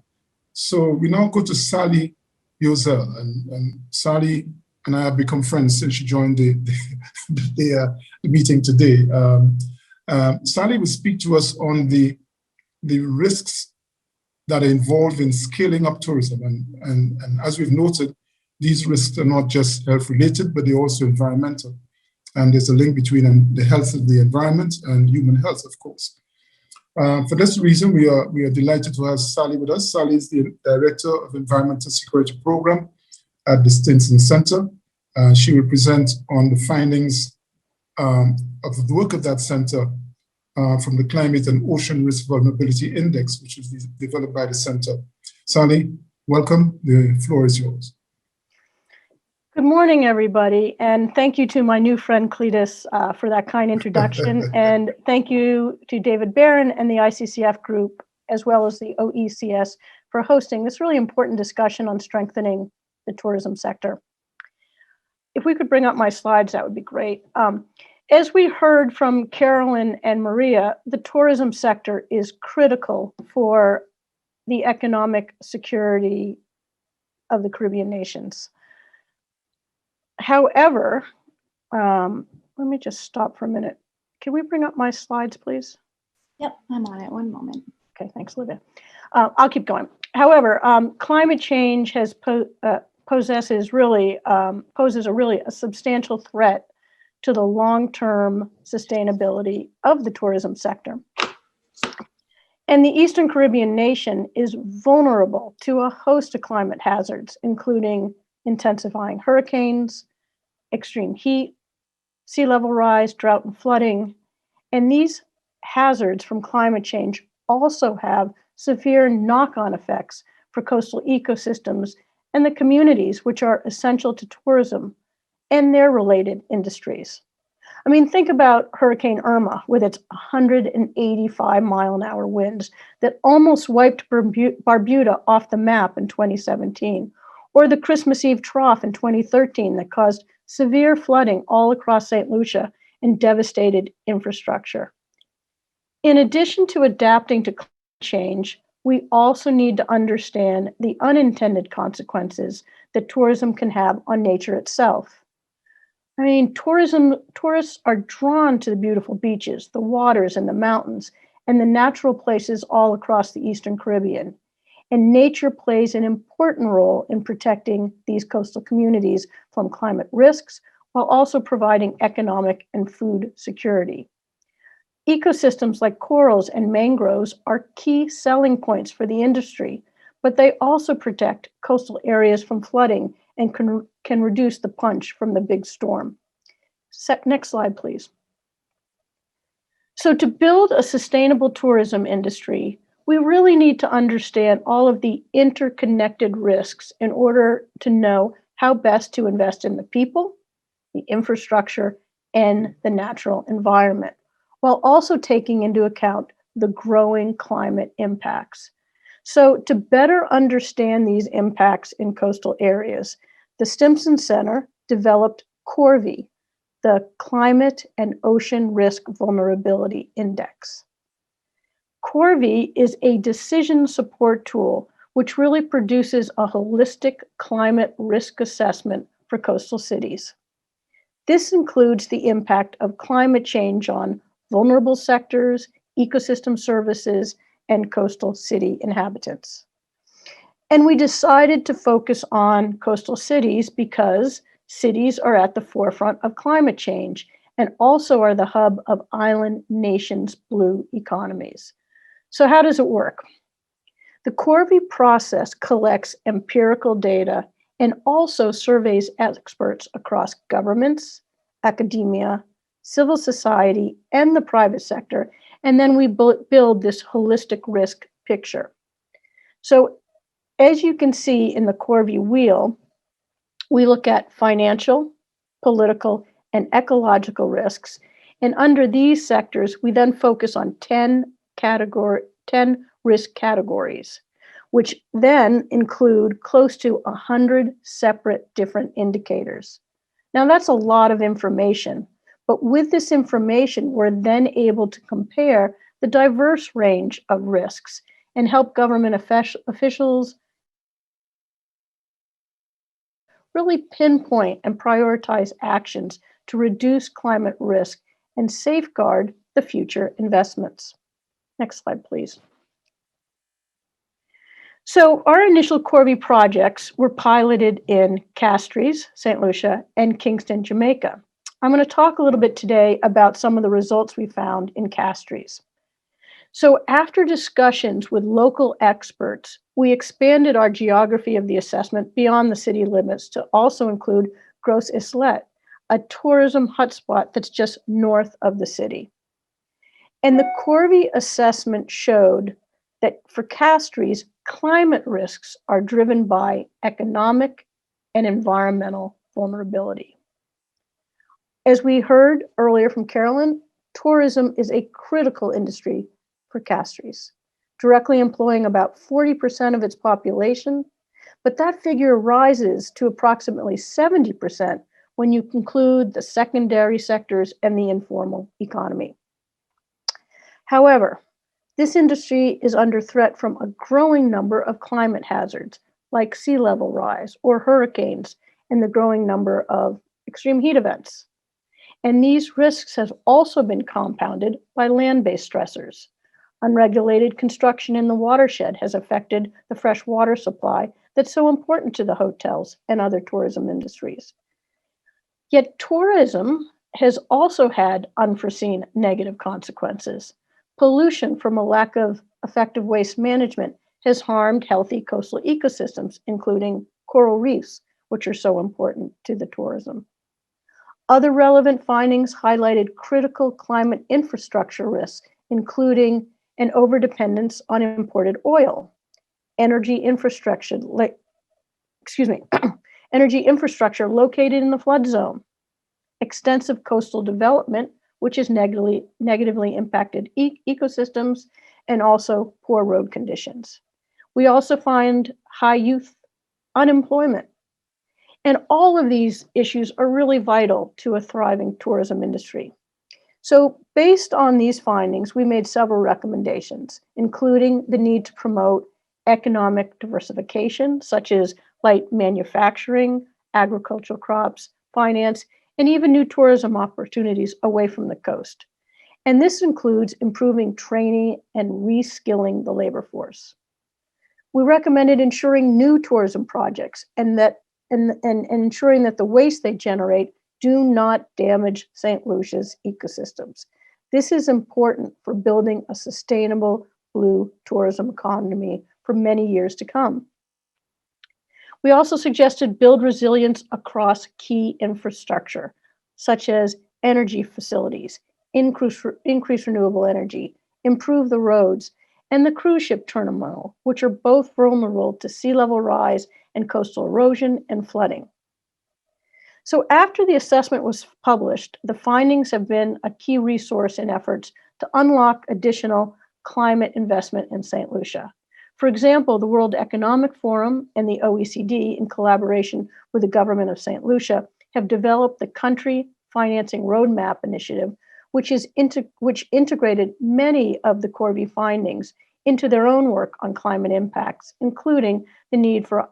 So we now go to Sally Yozel. And Sally, and I have become friends since she joined the meeting today. Sally will speak to us on the risks that are involved in scaling up tourism. And as we've noted, these risks are not just health related, but they're also environmental. And there's a link between the health of the environment and human health, of course. For this reason, we are delighted to have Sally with us. Sally is the Director of Environmental Security Program at the Stinson Center. She will present on the findings of the work of that center from the Climate and Ocean Risk Vulnerability Index, which was developed by the center. Sally, welcome. The floor is yours. Good morning, everybody, and thank you to my new friend Cletus for that kind introduction, and thank you to David Barron and the ICCF Group, as well as the OECS, for hosting this really important discussion on strengthening the tourism sector. If we could bring up my slides, that would be great. As we heard from Carolyn and Maria, the tourism sector is critical for the economic security of the Caribbean nations. However, let me just stop for a minute. Can we bring up my slides, please? Yep, I'm on it. One moment. Okay, thanks, Olivia. I'll keep going. However, climate change has poses a really substantial threat to the long-term sustainability of the tourism sector. And the Eastern Caribbean nation is vulnerable to a host of climate hazards, including intensifying hurricanes, extreme heat, sea level rise, drought and flooding. And these hazards from climate change also have severe knock-on effects for coastal ecosystems and the communities which are essential to tourism and their related industries. I mean, think about Hurricane Irma with its 185-mile-an-hour winds that almost wiped Barbuda off the map in 2017, or the Christmas Eve trough in 2013 that caused severe flooding all across Saint Lucia and devastated infrastructure. In addition to adapting to climate change, we also need to understand the unintended consequences that tourism can have on nature itself. I mean, tourists are drawn to the beautiful beaches, the waters and the mountains, and the natural places all across the Eastern Caribbean. And nature plays an important role in protecting these coastal communities from climate risks, while also providing economic and food security. Ecosystems like corals and mangroves are key selling points for the industry, but they also protect coastal areas from flooding and can reduce the punch from the big storm. Next slide, please. So to build a sustainable tourism industry, we really need to understand all of the interconnected risks in order to know how best to invest in the people, the infrastructure, and the natural environment, while also taking into account the growing climate impacts. So to better understand these impacts in coastal areas, the Stimson Center developed CORVI, the Climate and Ocean Risk Vulnerability Index. CORVI is a decision support tool which really produces a holistic climate risk assessment for coastal cities. This includes the impact of climate change on vulnerable sectors, ecosystem services, and coastal city inhabitants. And we decided to focus on coastal cities because cities are at the forefront of climate change and also are the hub of island nations' blue economies. So how does it work? The CORVI process collects empirical data and also surveys experts across governments, academia, civil society, and the private sector, and then we build this holistic risk picture. So as you can see in the CORVI wheel, we look at financial, political, and ecological risks. And under these sectors, we then focus on 10 risk categories, which then include close to 100 separate different indicators. Now that's a lot of information, but with this information, we're then able to compare the diverse range of risks and help government officials really pinpoint and prioritize actions to reduce climate risk and safeguard the future investments. Next slide, please. So our initial Corby projects were piloted in Castries, Saint Lucia, and Kingston, Jamaica. I'm going to talk a little bit today about some of the results we found in Castries. So after discussions with local experts, we expanded our geography of the assessment beyond the city limits to also include Gros Islet, a tourism hotspot that's just north of the city. And the Corby assessment showed that for Castries, climate risks are driven by economic and environmental vulnerability. As we heard earlier from Carolyn, tourism is a critical industry for Castries, directly employing about 40% of its population, but that figure rises to approximately 70% when you include the secondary sectors and the informal economy. However, this industry is under threat from a growing number of climate hazards, like sea level rise or hurricanes, and the growing number of extreme heat events. And these risks have also been compounded by land-based stressors. Unregulated construction in the watershed has affected the fresh water supply that's so important to the hotels and other tourism industries. Yet tourism has also had unforeseen negative consequences. Pollution from a lack of effective waste management has harmed healthy coastal ecosystems, including coral reefs, which are so important to the tourism. Other relevant findings highlighted critical climate infrastructure risks, including an overdependence on imported oil, energy infrastructure located in the flood zone, extensive coastal development, which has negatively impacted ecosystems, and also poor road conditions. We also find high youth unemployment. And all of these issues are really vital to a thriving tourism industry. So based on these findings, we made several recommendations, including the need to promote economic diversification, such as light manufacturing, agricultural crops, finance, and even new tourism opportunities away from the coast. And this includes improving training and reskilling the labor force. We recommended ensuring new tourism projects and ensuring that the waste they generate do not damage Saint Lucia's ecosystems. This is important for building a sustainable blue tourism economy for many years to come. We also suggested build resilience across key infrastructure, such as energy facilities, increase renewable energy, improve the roads, and the cruise ship terminal, which are both vulnerable to sea level rise and coastal erosion and flooding. So after the assessment was published, the findings have been a key resource in efforts to unlock additional climate investment in Saint Lucia. For example, the World Economic Forum and the OECD, in collaboration with the government of Saint Lucia, have developed the Country Financing Roadmap Initiative, which integrated many of the Corby findings into their own work on climate impacts, including the need for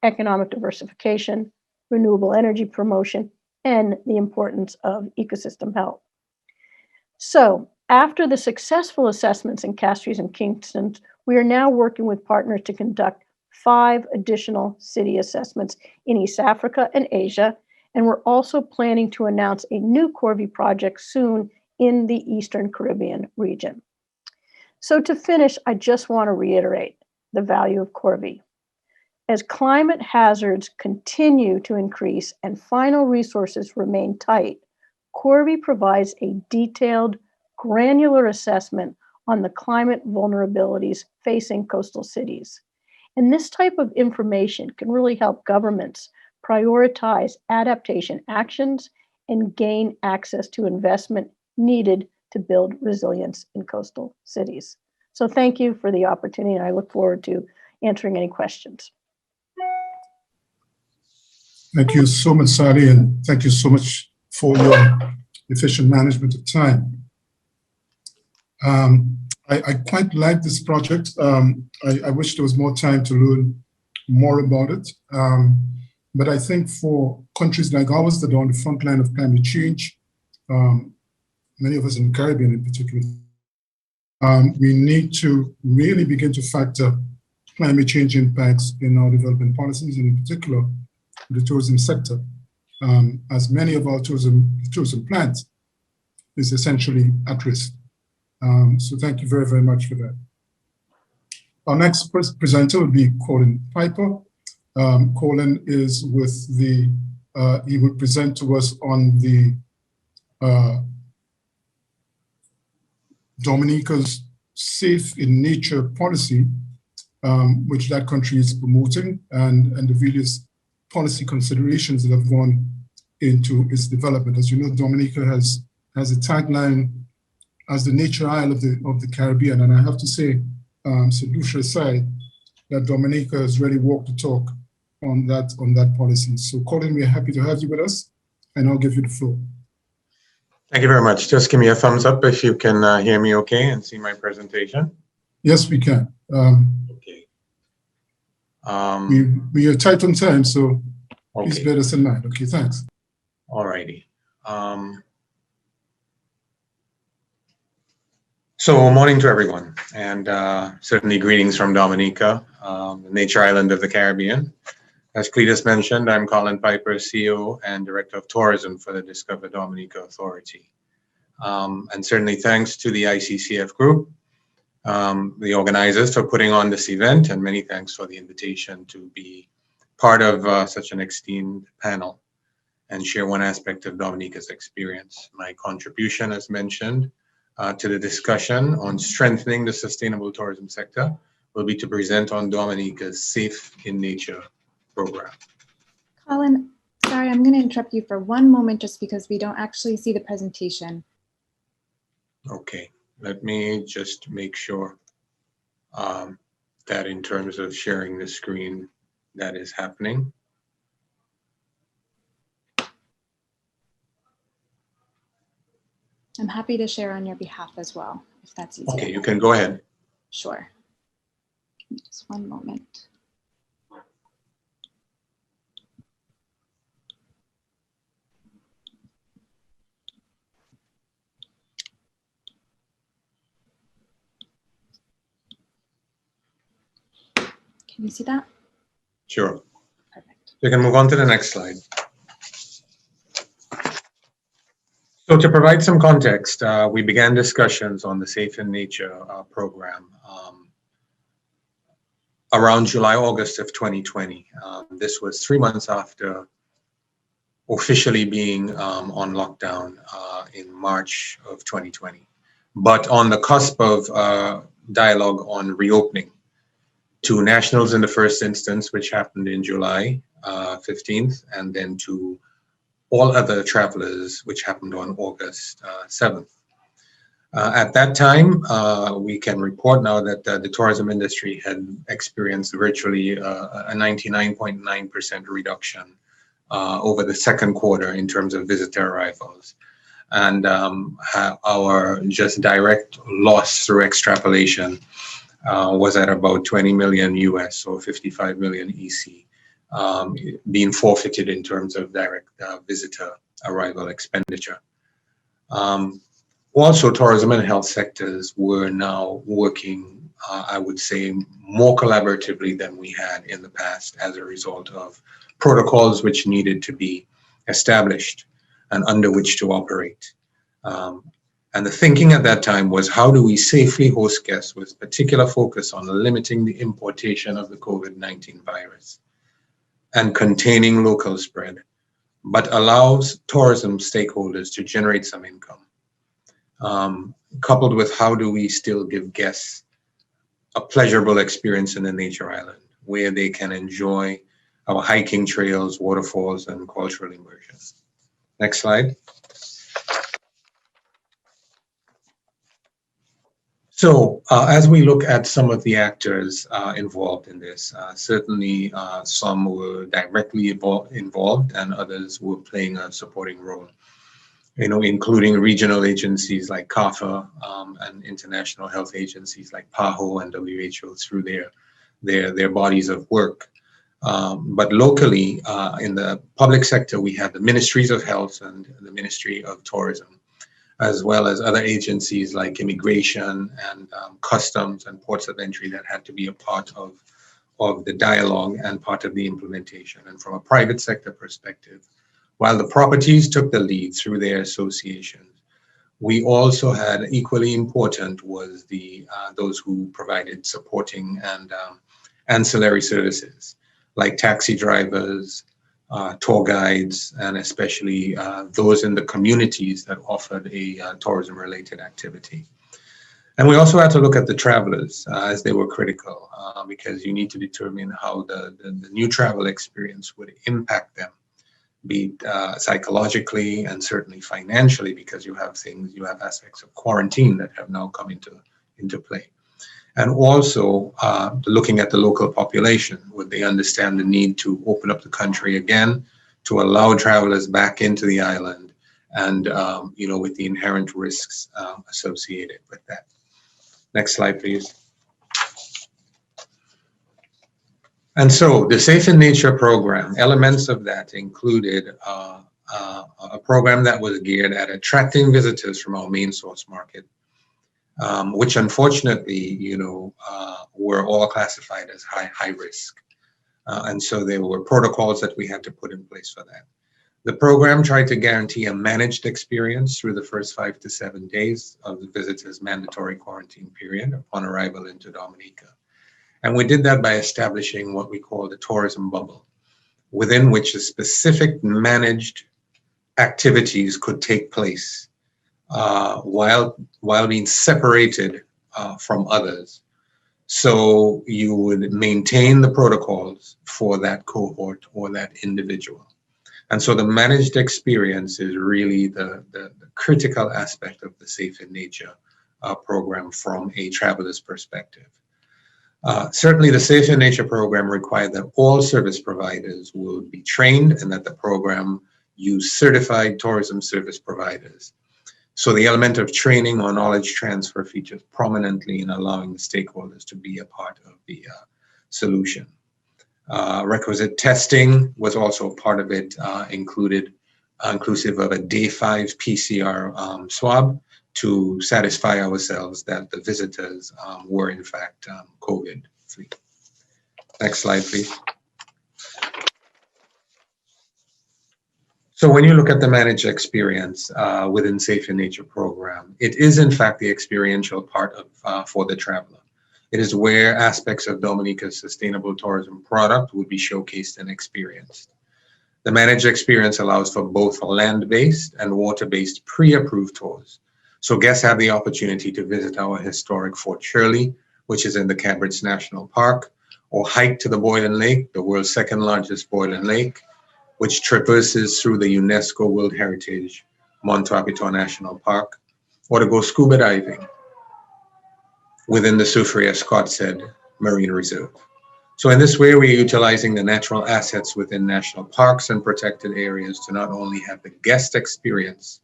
economic diversification, renewable energy promotion, and the importance of ecosystem health. So after the successful assessments in Castries and Kingston, we are now working with partners to conduct 5 additional city assessments in East Africa and Asia, and we're also planning to announce a new Corby project soon in the Eastern Caribbean region. So to finish, I just want to reiterate the value of Corby. As climate hazards continue to increase and final resources remain tight, Corby provides a detailed, granular assessment on the climate vulnerabilities facing coastal cities. And this type of information can really help governments prioritize adaptation actions and gain access to investment needed to build resilience in coastal cities. So thank you for the opportunity, and I look forward to answering any questions. Thank you so much, Sally, and thank you so much for your efficient management of time. I quite like this project. I wish there was more time to learn more about it. But I think for countries like ours that are on the front line of climate change, many of us in the Caribbean in particular, we need to really begin to factor climate change impacts in our development policies, and in particular, the tourism sector, as many of our tourism plans is essentially at risk. So thank you very, very much for that. Our next presenter will be Colin Piper. Colin is with the, he will present to us on the Dominica's Safe in Nature policy, which that country is promoting, and the various policy considerations that have gone into its development. As you know, Dominica has a tagline as the nature isle of the Caribbean, and I have to say, Saint Lucia aside, that Dominica has really walked the talk on that policy. So Colin, we're happy to have you with us, and I'll give you the floor. Thank you very much. Just give me a thumbs up if you can hear me okay and see my presentation. Yes, we can. Okay. We are tight on time, so Okay. please bear us in mind. Okay, thanks. All righty. So morning to everyone, and certainly greetings from Dominica, the nature island of the Caribbean. As Cletus mentioned, I'm Colin Piper, CEO and Director of Tourism for the Discover Dominica Authority. And certainly thanks to the ICCF Group, the organizers, for putting on this event, and many thanks for the invitation to be part of such an esteemed panel and share one aspect of Dominica's experience. My contribution, as mentioned, to the discussion on strengthening the sustainable tourism sector will be to present on Dominica's Safe in Nature program. Colin, sorry, I'm going to interrupt you for one moment just because we don't actually see the presentation. Okay, let me just make sure that in terms of sharing the screen, that is happening. I'm happy to share on your behalf as well, if that's easier. Okay, you can go ahead. Sure. Give me just one moment. Can you see that? Sure. Perfect. You can move on to the next slide. So to provide some context, we began discussions on the Safe in Nature program around July, August of 2020. This was 3 months after officially being on lockdown in March of 2020, but on the cusp of dialogue on reopening to nationals in the first instance, which happened in July 15th, and then to all other travelers, which happened on August 7th. At that time, we can report now that the tourism industry had experienced virtually a 99.9% reduction over the second quarter in terms of visitor arrivals. And our just direct loss through extrapolation was at about 20 million US, or 55 million EC. Being forfeited in terms of direct visitor arrival expenditure. Also, tourism and health sectors were now working, I would say, more collaboratively than we had in the past as a result of protocols which needed to be established and under which to operate. And the thinking at that time was, how do we safely host guests with particular focus on limiting the importation of the COVID-19 virus and containing local spread, but allows tourism stakeholders to generate some income, coupled with how do we still give guests a pleasurable experience in the nature island where they can enjoy our hiking trails, waterfalls, and cultural immersion. Next slide. So as we look at some of the actors involved in this, certainly some were directly involved and others were playing a supporting role, including regional agencies like CARPHA and international health agencies like PAHO and WHO through their bodies of work. But locally, in the public sector, we have the Ministries of Health and the Ministry of Tourism, as well as other agencies like Immigration and Customs and Ports of Entry that had to be a part of the dialogue and part of the implementation. And from a private sector perspective, while the properties took the lead through their associations, we also had equally important was the those who provided supporting and ancillary services like taxi drivers, tour guides, and especially those in the communities that offered a tourism-related activity. And we also had to look at the travelers as they were critical because you need to determine how the new travel experience would impact them, be it psychologically and certainly financially, because you have aspects of quarantine that have now come into play. And also looking at the local population, would they understand the need to open up the country again, to allow travelers back into the island, and with the inherent risks associated with that. Next slide, please. And so the Safe in Nature program, elements of that included a program that was geared at attracting visitors from our main source market, which unfortunately, were all classified as high risk. And so there were protocols that we had to put in place for that. The program tried to guarantee a managed experience through the first 5 to 7 days of the visitor's mandatory quarantine period upon arrival into Dominica. And we did that by establishing what we call the tourism bubble, within which a specific managed activities could take place while being separated from others. So you would maintain the protocols for that cohort or that individual. And so the managed experience is really the critical aspect of the Safe in Nature program from a traveler's perspective. Certainly the Safe in Nature program required that all service providers would be trained and that the program use certified tourism service providers. So the element of training or knowledge transfer features prominently in allowing the stakeholders to be a part of the solution. Requisite testing was also part of it, inclusive of a day 5 PCR swab to satisfy ourselves that the visitors were in fact COVID-free. Next slide, please. So when you look at the managed experience within Safe in Nature program, it is in fact the experiential part of for the traveler. It is where aspects of Dominica's sustainable tourism product would be showcased and experienced. The managed experience allows for both land-based and water-based pre-approved tours. So guests have the opportunity to visit our historic Fort Shirley, which is in the Cabrits National Park, or hike to the Boylan Lake, the world's second largest Boylan Lake, which traverses through the UNESCO World Heritage Mont Wapitor National Park, or to go scuba diving within the Soufriere Scottshead Marine Reserve. So in this way, we're utilizing the natural assets within national parks and protected areas to not only have the guest experience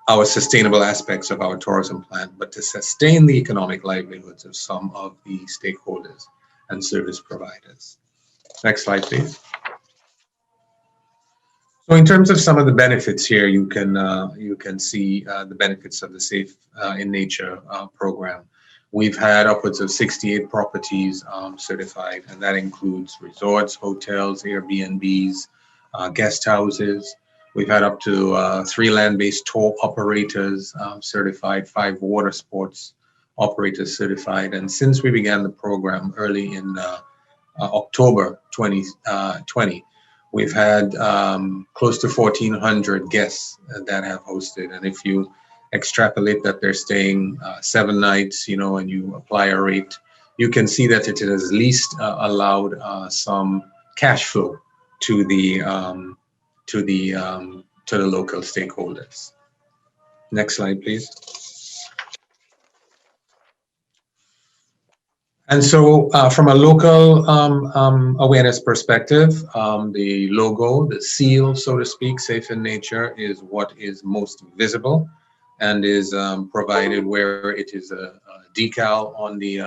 our sustainable aspects of our tourism plan, but to sustain the economic livelihoods of some of the stakeholders and service providers. Next slide, please. So in terms of some of the benefits here, you can see the benefits of the Safe in Nature program. We've had upwards of 68 properties certified, and that includes resorts, hotels, Airbnbs, guest houses. We've had up to 3 land-based tour operators certified, 5 water sports operators certified. And since we began the program early in October 2020, we've had close to 1,400 guests that have hosted. And if you extrapolate that they're staying 7 nights, and you apply a rate, you can see that it has at least allowed some cash flow to the local stakeholders. Next slide, please. And so from a local awareness perspective, the logo, the seal, so to speak, Safe in Nature, is what is most visible and is provided where it is a decal on the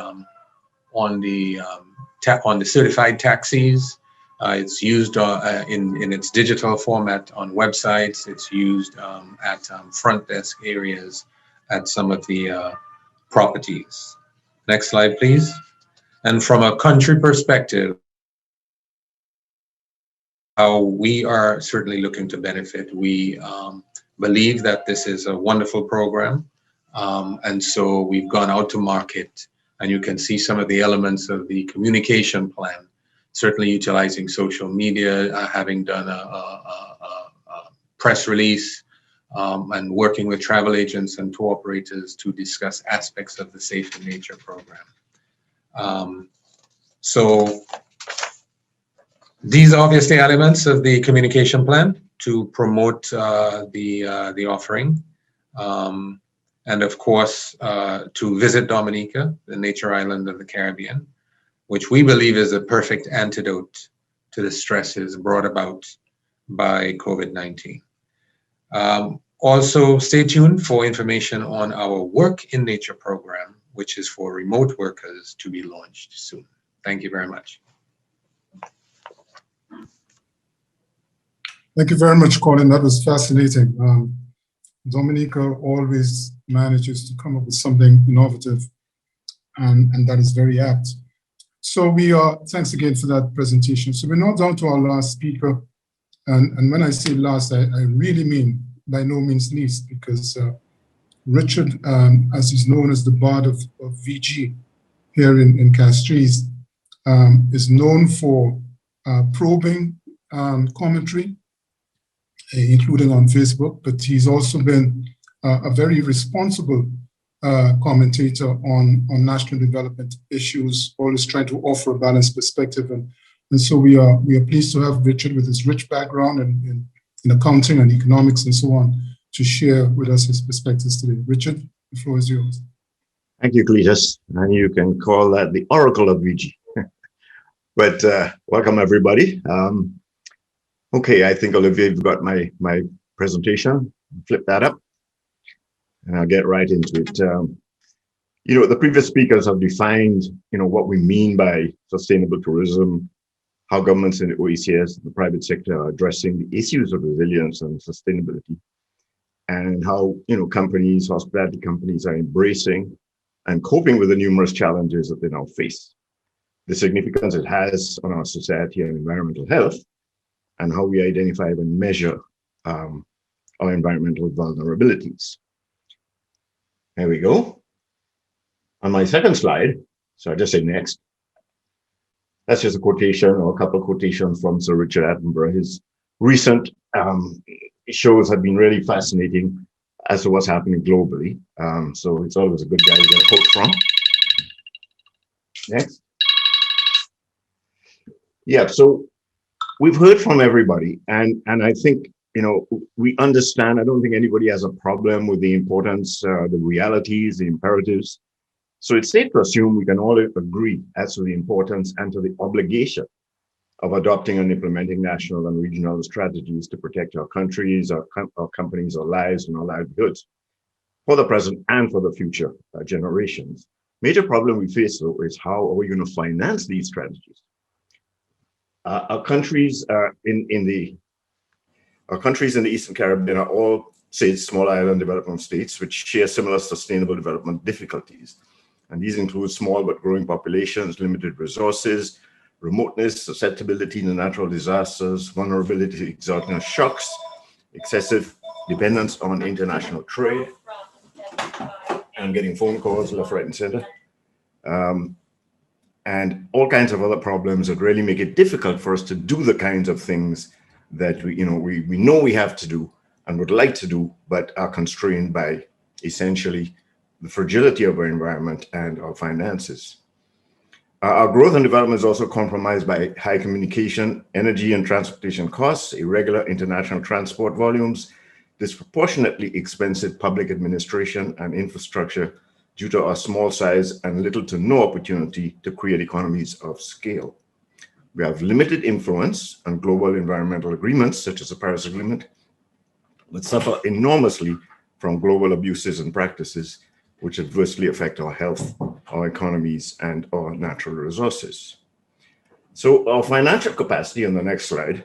on the certified taxis. It's used in its digital format on websites. It's used at front desk areas at some of the properties. Next slide, please. And from a country perspective, how we are certainly looking to benefit. We believe that this is a wonderful program. And so we've gone out to market, and you can see some of the elements of the communication plan, certainly utilizing social media, having done a press release, and working with travel agents and tour operators to discuss aspects of the Safe in Nature program. So these are obviously elements of the communication plan to promote the offering. And of course, to visit Dominica, the nature island of the Caribbean, which we believe is a perfect antidote to the stresses brought about by COVID-19. Also, stay tuned for information on our Work in Nature program, which is for remote workers to be launched soon. Thank you very much. Thank you very much, Colin. That was fascinating. Dominica always manages to come up with something innovative, and that is very apt. So thanks again for that presentation. So we're now down to our last speaker. And when I say last, I really mean by no means least, because Richard, as he's known as the Bard of VG here in Castries, is known for probing commentary, including on Facebook, but he's also been a very responsible commentator on national development issues, always trying to offer a balanced perspective. And so we are pleased to have Richard, with his rich background in accounting and economics and so on, to share with us his perspectives today. Richard, the floor is yours. Thank you, Cletus. And you can call that the Oracle of VG. But welcome, everybody. Okay, I think Olivier, you've got my presentation. Flip that up, and I'll get right into it. The previous speakers have defined, what we mean by sustainable tourism, how governments in the OECS, the private sector, are addressing the issues of resilience and sustainability, and how, companies, hospitality companies, are embracing and coping with the numerous challenges that they now face, the significance it has on our society and environmental health, and how we identify and measure our environmental vulnerabilities. There we go. On my second slide, so I just say next. That's just a quotation, or a couple of quotations from Sir Richard Attenborough. His recent shows have been really fascinating as to what's happening globally. So it's always a good guy to get a quote from. Next. Yeah, so we've heard from everybody, and I think, we understand. I don't think anybody has a problem with the importance, the realities, the imperatives. So it's safe to assume we can all agree as to the importance and to the obligation of adopting and implementing national and regional strategies to protect our countries, our companies, our lives, and our livelihoods for the present and for the future generations. Major problem we face, though, is how are we going to finance these strategies? Our countries in the Eastern Caribbean are all, say, small island development states which share similar sustainable development difficulties. And these include small but growing populations, limited resources, remoteness, susceptibility to natural disasters, vulnerability to exogenous shocks, excessive dependence on international trade. I'm getting phone calls left, right, and center. And all kinds of other problems that really make it difficult for us to do the kinds of things that we know we have to do and would like to do, but are constrained by essentially the fragility of our environment and our finances. Our growth and development is also compromised by high communication, energy, and transportation costs, irregular international transport volumes, disproportionately expensive public administration and infrastructure due to our small size and little to no opportunity to create economies of scale. We have limited influence on global environmental agreements, such as the Paris Agreement, but suffer enormously from global abuses and practices which adversely affect our health, our economies, and our natural resources. So our financial capacity on the next slide.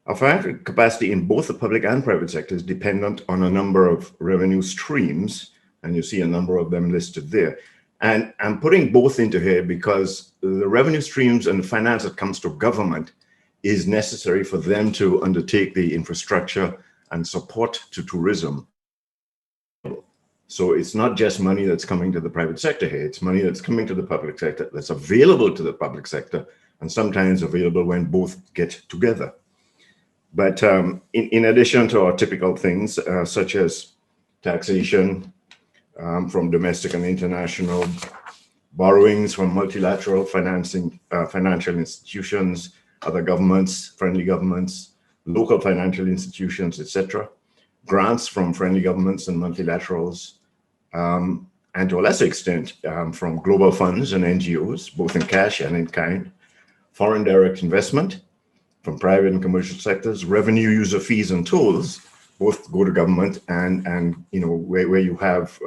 Our financial capacity in both the public and private sector is dependent on a number of revenue streams, and you see a number of them listed there. And I'm putting both into here because the revenue streams and the finance that comes to government is necessary for them to undertake the infrastructure and support to tourism. So it's not just money that's coming to the private sector here, it's money that's coming to the public sector, that's available to the public sector, and sometimes available when both get together. But in addition to our typical things, such as taxation from domestic and international, borrowings from multilateral financial institutions, other governments, friendly governments, local financial institutions, etc., grants from friendly governments and multilaterals, and to a lesser extent from global funds and NGOs, both in cash and in kind, foreign direct investment from private and commercial sectors, revenue user fees and tolls, both go to government and you know where you have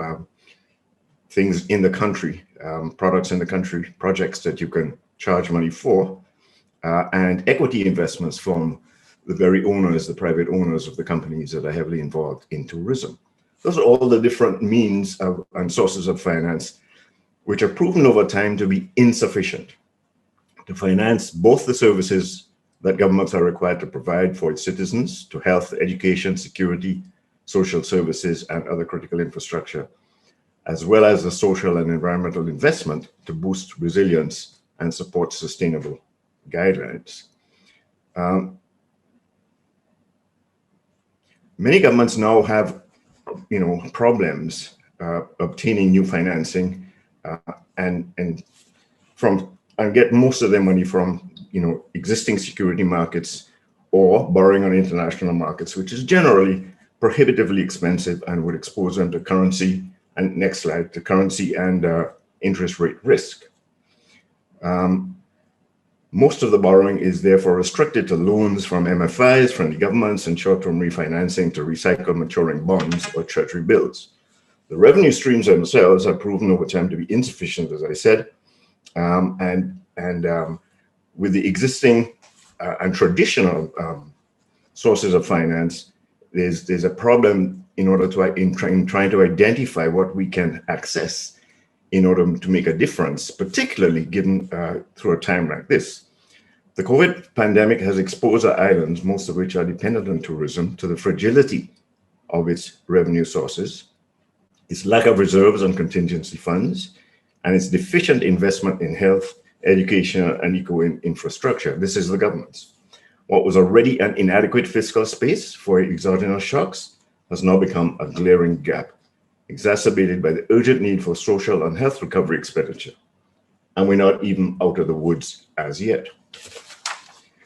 things in the country, products in the country, projects that you can charge money for, and equity investments from the very owners, the private owners of the companies that are heavily involved in tourism. Those are all the different means of, and sources of finance, which have proven over time to be insufficient to finance both the services that governments are required to provide for its citizens, to health, education, security, social services, and other critical infrastructure, as well as the social and environmental investment to boost resilience and support sustainable guidelines. Many governments now have, problems obtaining new financing and get most of their money from, existing security markets or borrowing on international markets, which is generally prohibitively expensive and would expose them to currency. And next slide, to currency and interest rate risk. Most of the borrowing is therefore restricted to loans from MFIs, friendly governments, and short-term refinancing to recycle maturing bonds or treasury bills. The revenue streams themselves are proven over time to be insufficient, as I said, with the existing and traditional sources of finance, there's a problem in trying to identify what we can access in order to make a difference, particularly given through a time like this. The COVID pandemic has exposed our islands, most of which are dependent on tourism, to the fragility of its revenue sources, its lack of reserves and contingency funds, and its deficient investment in health, education, and eco-infrastructure. This is the government's. What was already an inadequate fiscal space for exogenous shocks has now become a glaring gap, exacerbated by the urgent need for social and health recovery expenditure. And we're not even out of the woods as yet.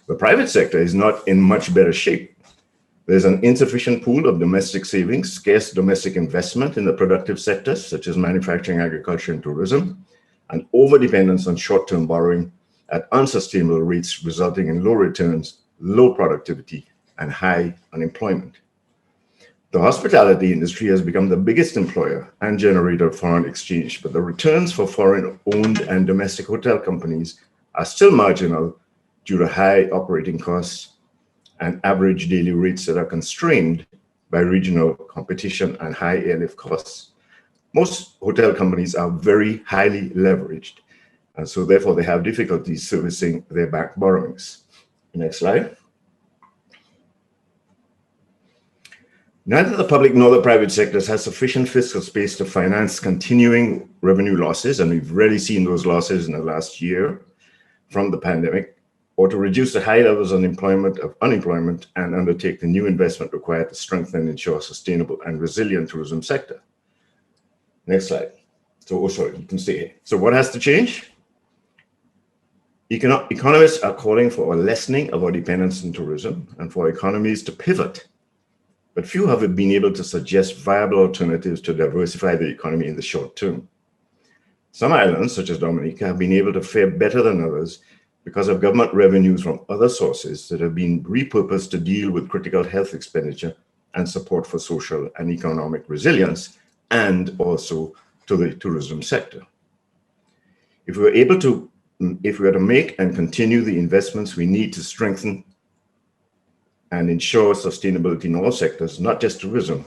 The private sector is not in much better shape. There's an insufficient pool of domestic savings, scarce domestic investment in the productive sectors, such as manufacturing, agriculture, and tourism, and overdependence on short-term borrowing at unsustainable rates, resulting in low returns, low productivity, and high unemployment. The hospitality industry has become the biggest employer and generator of foreign exchange, but the returns for foreign-owned and domestic hotel companies are still marginal due to high operating costs and average daily rates that are constrained by regional competition and high airlift costs. Most hotel companies are very highly leveraged, and so therefore they have difficulties servicing their bank borrowings. Next slide. Neither the public nor the private sectors has sufficient fiscal space to finance continuing revenue losses, and we've really seen those losses in the last year from the pandemic, or to reduce the high levels of unemployment and undertake the new investment required to strengthen and ensure sustainable and resilient tourism sector. Next slide. You can stay here. So what has to change? Economists are calling for a lessening of our dependence on tourism and for economies to pivot, but few have been able to suggest viable alternatives to diversify the economy in the short term. Some islands, such as Dominica, have been able to fare better than others because of government revenues from other sources that have been repurposed to deal with critical health expenditure and support for social and economic resilience, and also to the tourism sector. If we are to make and continue the investments we need to strengthen and ensure sustainability in all sectors, not just tourism,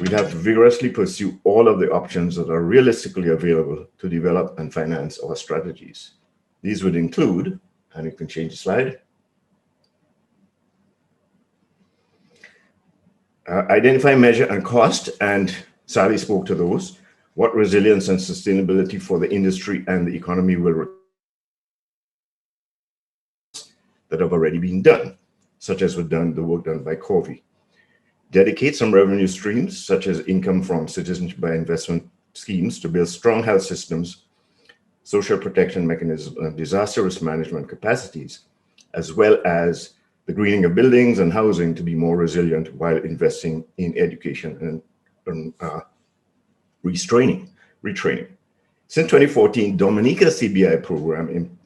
we'd have to vigorously pursue all of the options that are realistically available to develop and finance our strategies. These would include, and you can change the slide, identify, measure, and cost, and Sally spoke to those, what resilience and sustainability for the industry and the economy will require that have already been done, such as the work done by Corby. Dedicate some revenue streams, such as income from citizenship by investment schemes, to build strong health systems, social protection mechanisms, and disaster risk management capacities, as well as the greening of buildings and housing to be more resilient while investing in education and retraining. Since 2014, Dominica CBI program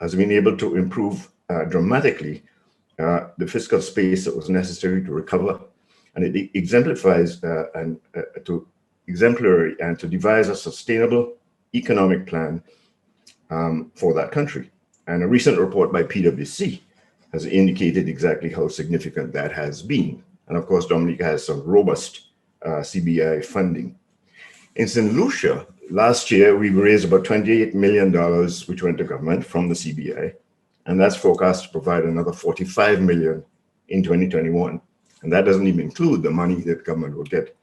has been able to improve dramatically the fiscal space that was necessary to recover, and it exemplifies to devise a sustainable economic plan for that country. And a recent report by PwC has indicated exactly how significant that has been. And of course, Dominica has some robust CBI funding. In Saint Lucia, last year, we raised about $28 million, which went to government from the CBI, and that's forecast to provide another $45 million in 2021. And that doesn't even include the money that government will get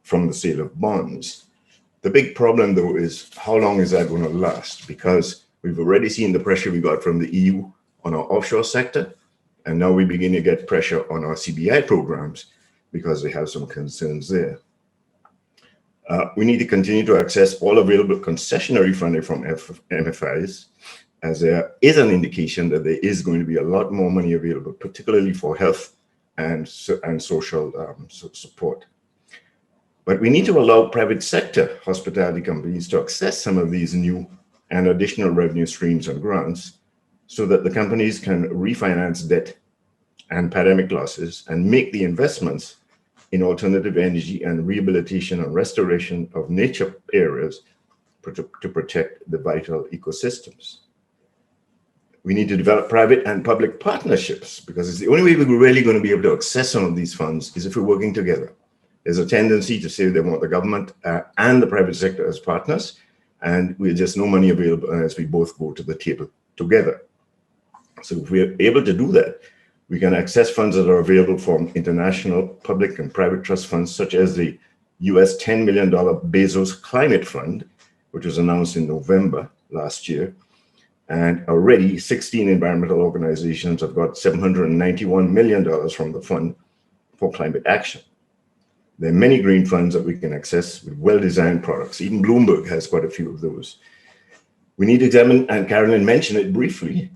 from the sale of bonds. The big problem, though, is how long is that going to last? Because we've already seen the pressure we got from the EU on our offshore sector, and now we begin to get pressure on our CBI programs because they have some concerns there. We need to continue to access all available concessionary funding from MFIs, as there is an indication that there is going to be a lot more money available, particularly for health and social support. But we need to allow private sector hospitality companies to access some of these new and additional revenue streams and grants so that the companies can refinance debt and pandemic losses and make the investments in alternative energy and rehabilitation and restoration of nature areas to protect the vital ecosystems. We need to develop private and public partnerships, because it's the only way we're really going to be able to access some of these funds is if we're working together. There's a tendency to say they want the government and the private sector as partners, and we're just no money available unless we both go to the table together. So if we're able to do that, we can access funds that are available from international public and private trust funds, such as the US $10 million Bezos Climate Fund, which was announced in November last year. And already 16 environmental organizations have got $791 million from the fund for climate action. There are many green funds that we can access with well-designed products. Even Bloomberg has quite a few of those. We need to examine, and Carolyn mentioned it briefly,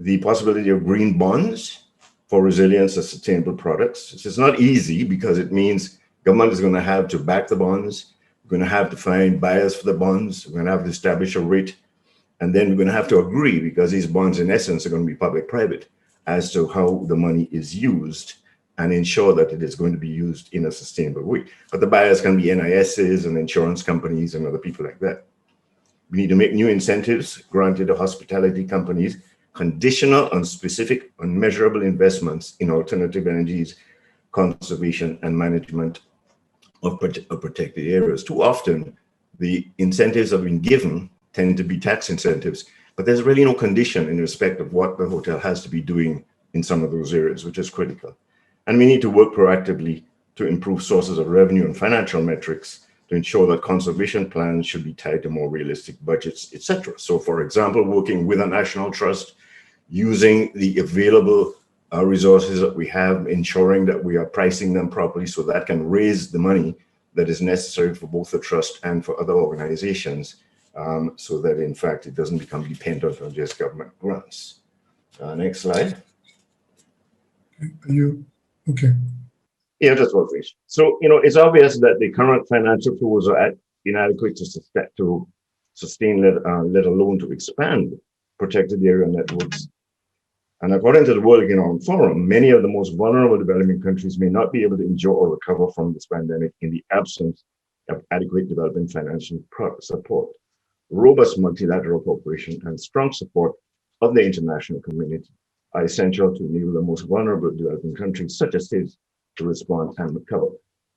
the possibility of green bonds for resilience and sustainable products. It's not easy because it means government is going to have to back the bonds. We're going to have to find buyers for the bonds. We're going to have to establish a rate. And then we're going to have to agree, because these bonds in essence are going to be public-private, as to how the money is used and ensure that it is going to be used in a sustainable way. But the buyers can be NISs and insurance companies and other people like that. We need to make new incentives granted to hospitality companies, conditional on specific and measurable investments in alternative energies, conservation, and management of protected areas. Too often, the incentives have been given tend to be tax incentives, but there's really no condition in respect of what the hotel has to be doing in some of those areas, which is critical. And we need to work proactively to improve sources of revenue and financial metrics to ensure that conservation plans should be tied to more realistic budgets, etc. So, for example, working with a national trust, using the available resources that we have, ensuring that we are pricing them properly so that can raise the money that is necessary for both the trust and for other organizations, so that in fact it doesn't become dependent on just government grants. Next slide. Are you okay? Yeah, just one page. So, it's obvious that the current financial flows are inadequate to sustain, let alone to expand protected area networks. And according to the World Economic Forum, many of the most vulnerable developing countries may not be able to endure or recover from this pandemic in the absence of adequate development financial support. robust multilateral cooperation, and strong support of the international community are essential to enable the most vulnerable developing countries, such as his, to respond and recover.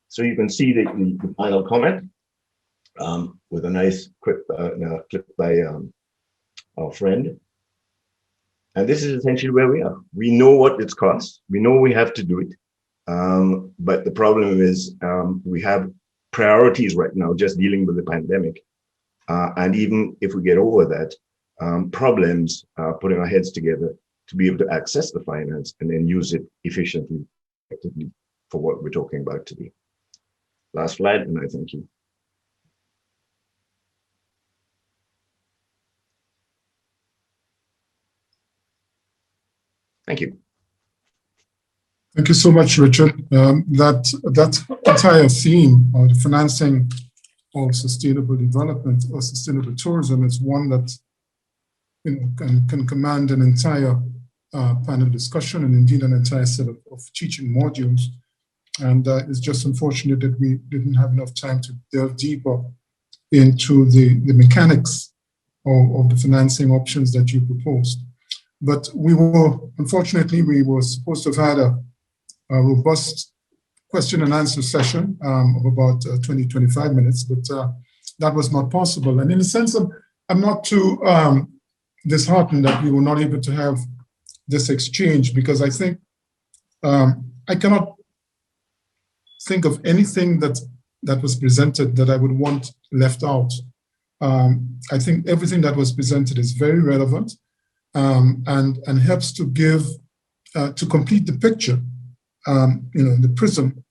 So you can see the final comment with a nice clip by our friend. And this is essentially where we are. We know what it's cost. We know we have to do it. But the problem is we have priorities right now just dealing with the pandemic. And even if we get over that, problems putting our heads together to be able to access the finance and then use it efficiently, effectively for what we're talking about today. Last slide, and I thank you. Thank you. Thank you so much, Richard. That entire theme of the financing of sustainable development or sustainable tourism is one that can command an entire panel discussion and indeed an entire set of teaching modules. And it's just unfortunate that we didn't have enough time to delve deeper into the mechanics of the financing options that you proposed. But unfortunately, we were supposed to have had a robust question and answer session of about 20, 25 minutes, but that was not possible. And in a sense, I'm not too disheartened that we were not able to have this exchange, because I think I cannot think of anything that was presented that I would want left out. I think everything that was presented is very relevant and helps to give, to complete the picture, the prism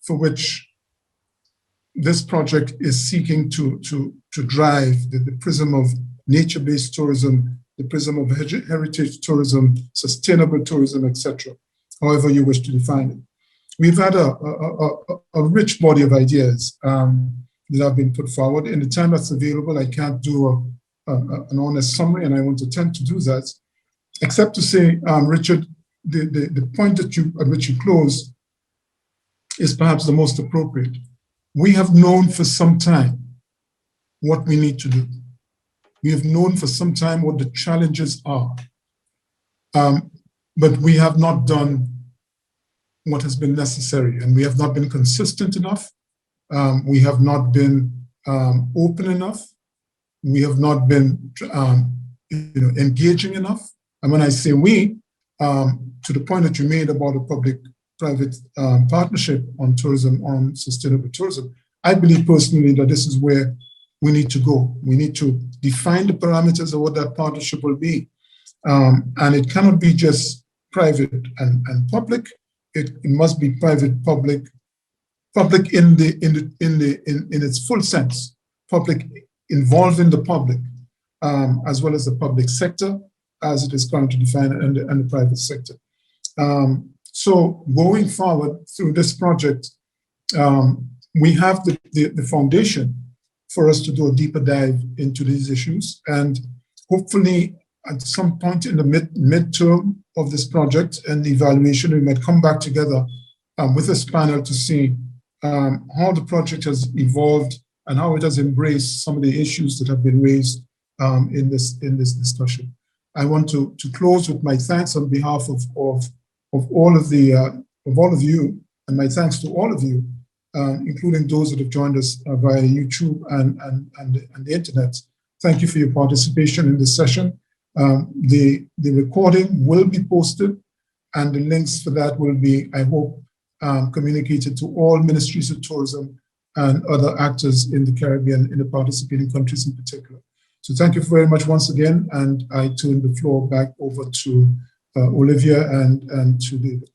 for which this project is seeking to drive, the prism of nature-based tourism, the prism of heritage tourism, sustainable tourism, etc., however you wish to define it. We've had a rich body of ideas that have been put forward. In the time that's available, I can't do an honest summary, and I won't attempt to do that, except to say, Richard, the point at which you close is perhaps the most appropriate. We have known for some time what we need to do. We have known for some time what the challenges are, but we have not done what has been necessary, and we have not been consistent enough. We have not been open enough. We have not been engaging enough. And when I say we, to the point that you made about a public-private partnership on tourism, on sustainable tourism, I believe personally that this is where we need to go. We need to define the parameters of what that partnership will be. And it cannot be just private and public. It must be private, public in its full sense, public involving the public, as well as the public sector, as it is currently defined, and the private sector. So going forward through this project, we have the foundation for us to do a deeper dive into these issues, and hopefully at some point in the midterm of this project and the evaluation, we might come back together with this panel to see how the project has evolved and how it has embraced some of the issues that have been raised in this discussion. I want to close with my thanks on behalf of all of you, and my thanks to all of you, including those that have joined us via YouTube and the internet. Thank you for your participation in this session. The recording will be posted, and the links for that will be, I hope, communicated to all ministries of tourism and other actors in the Caribbean, in the participating countries in particular. So thank you very much once again, and I turn the floor back over to Olivia and to David.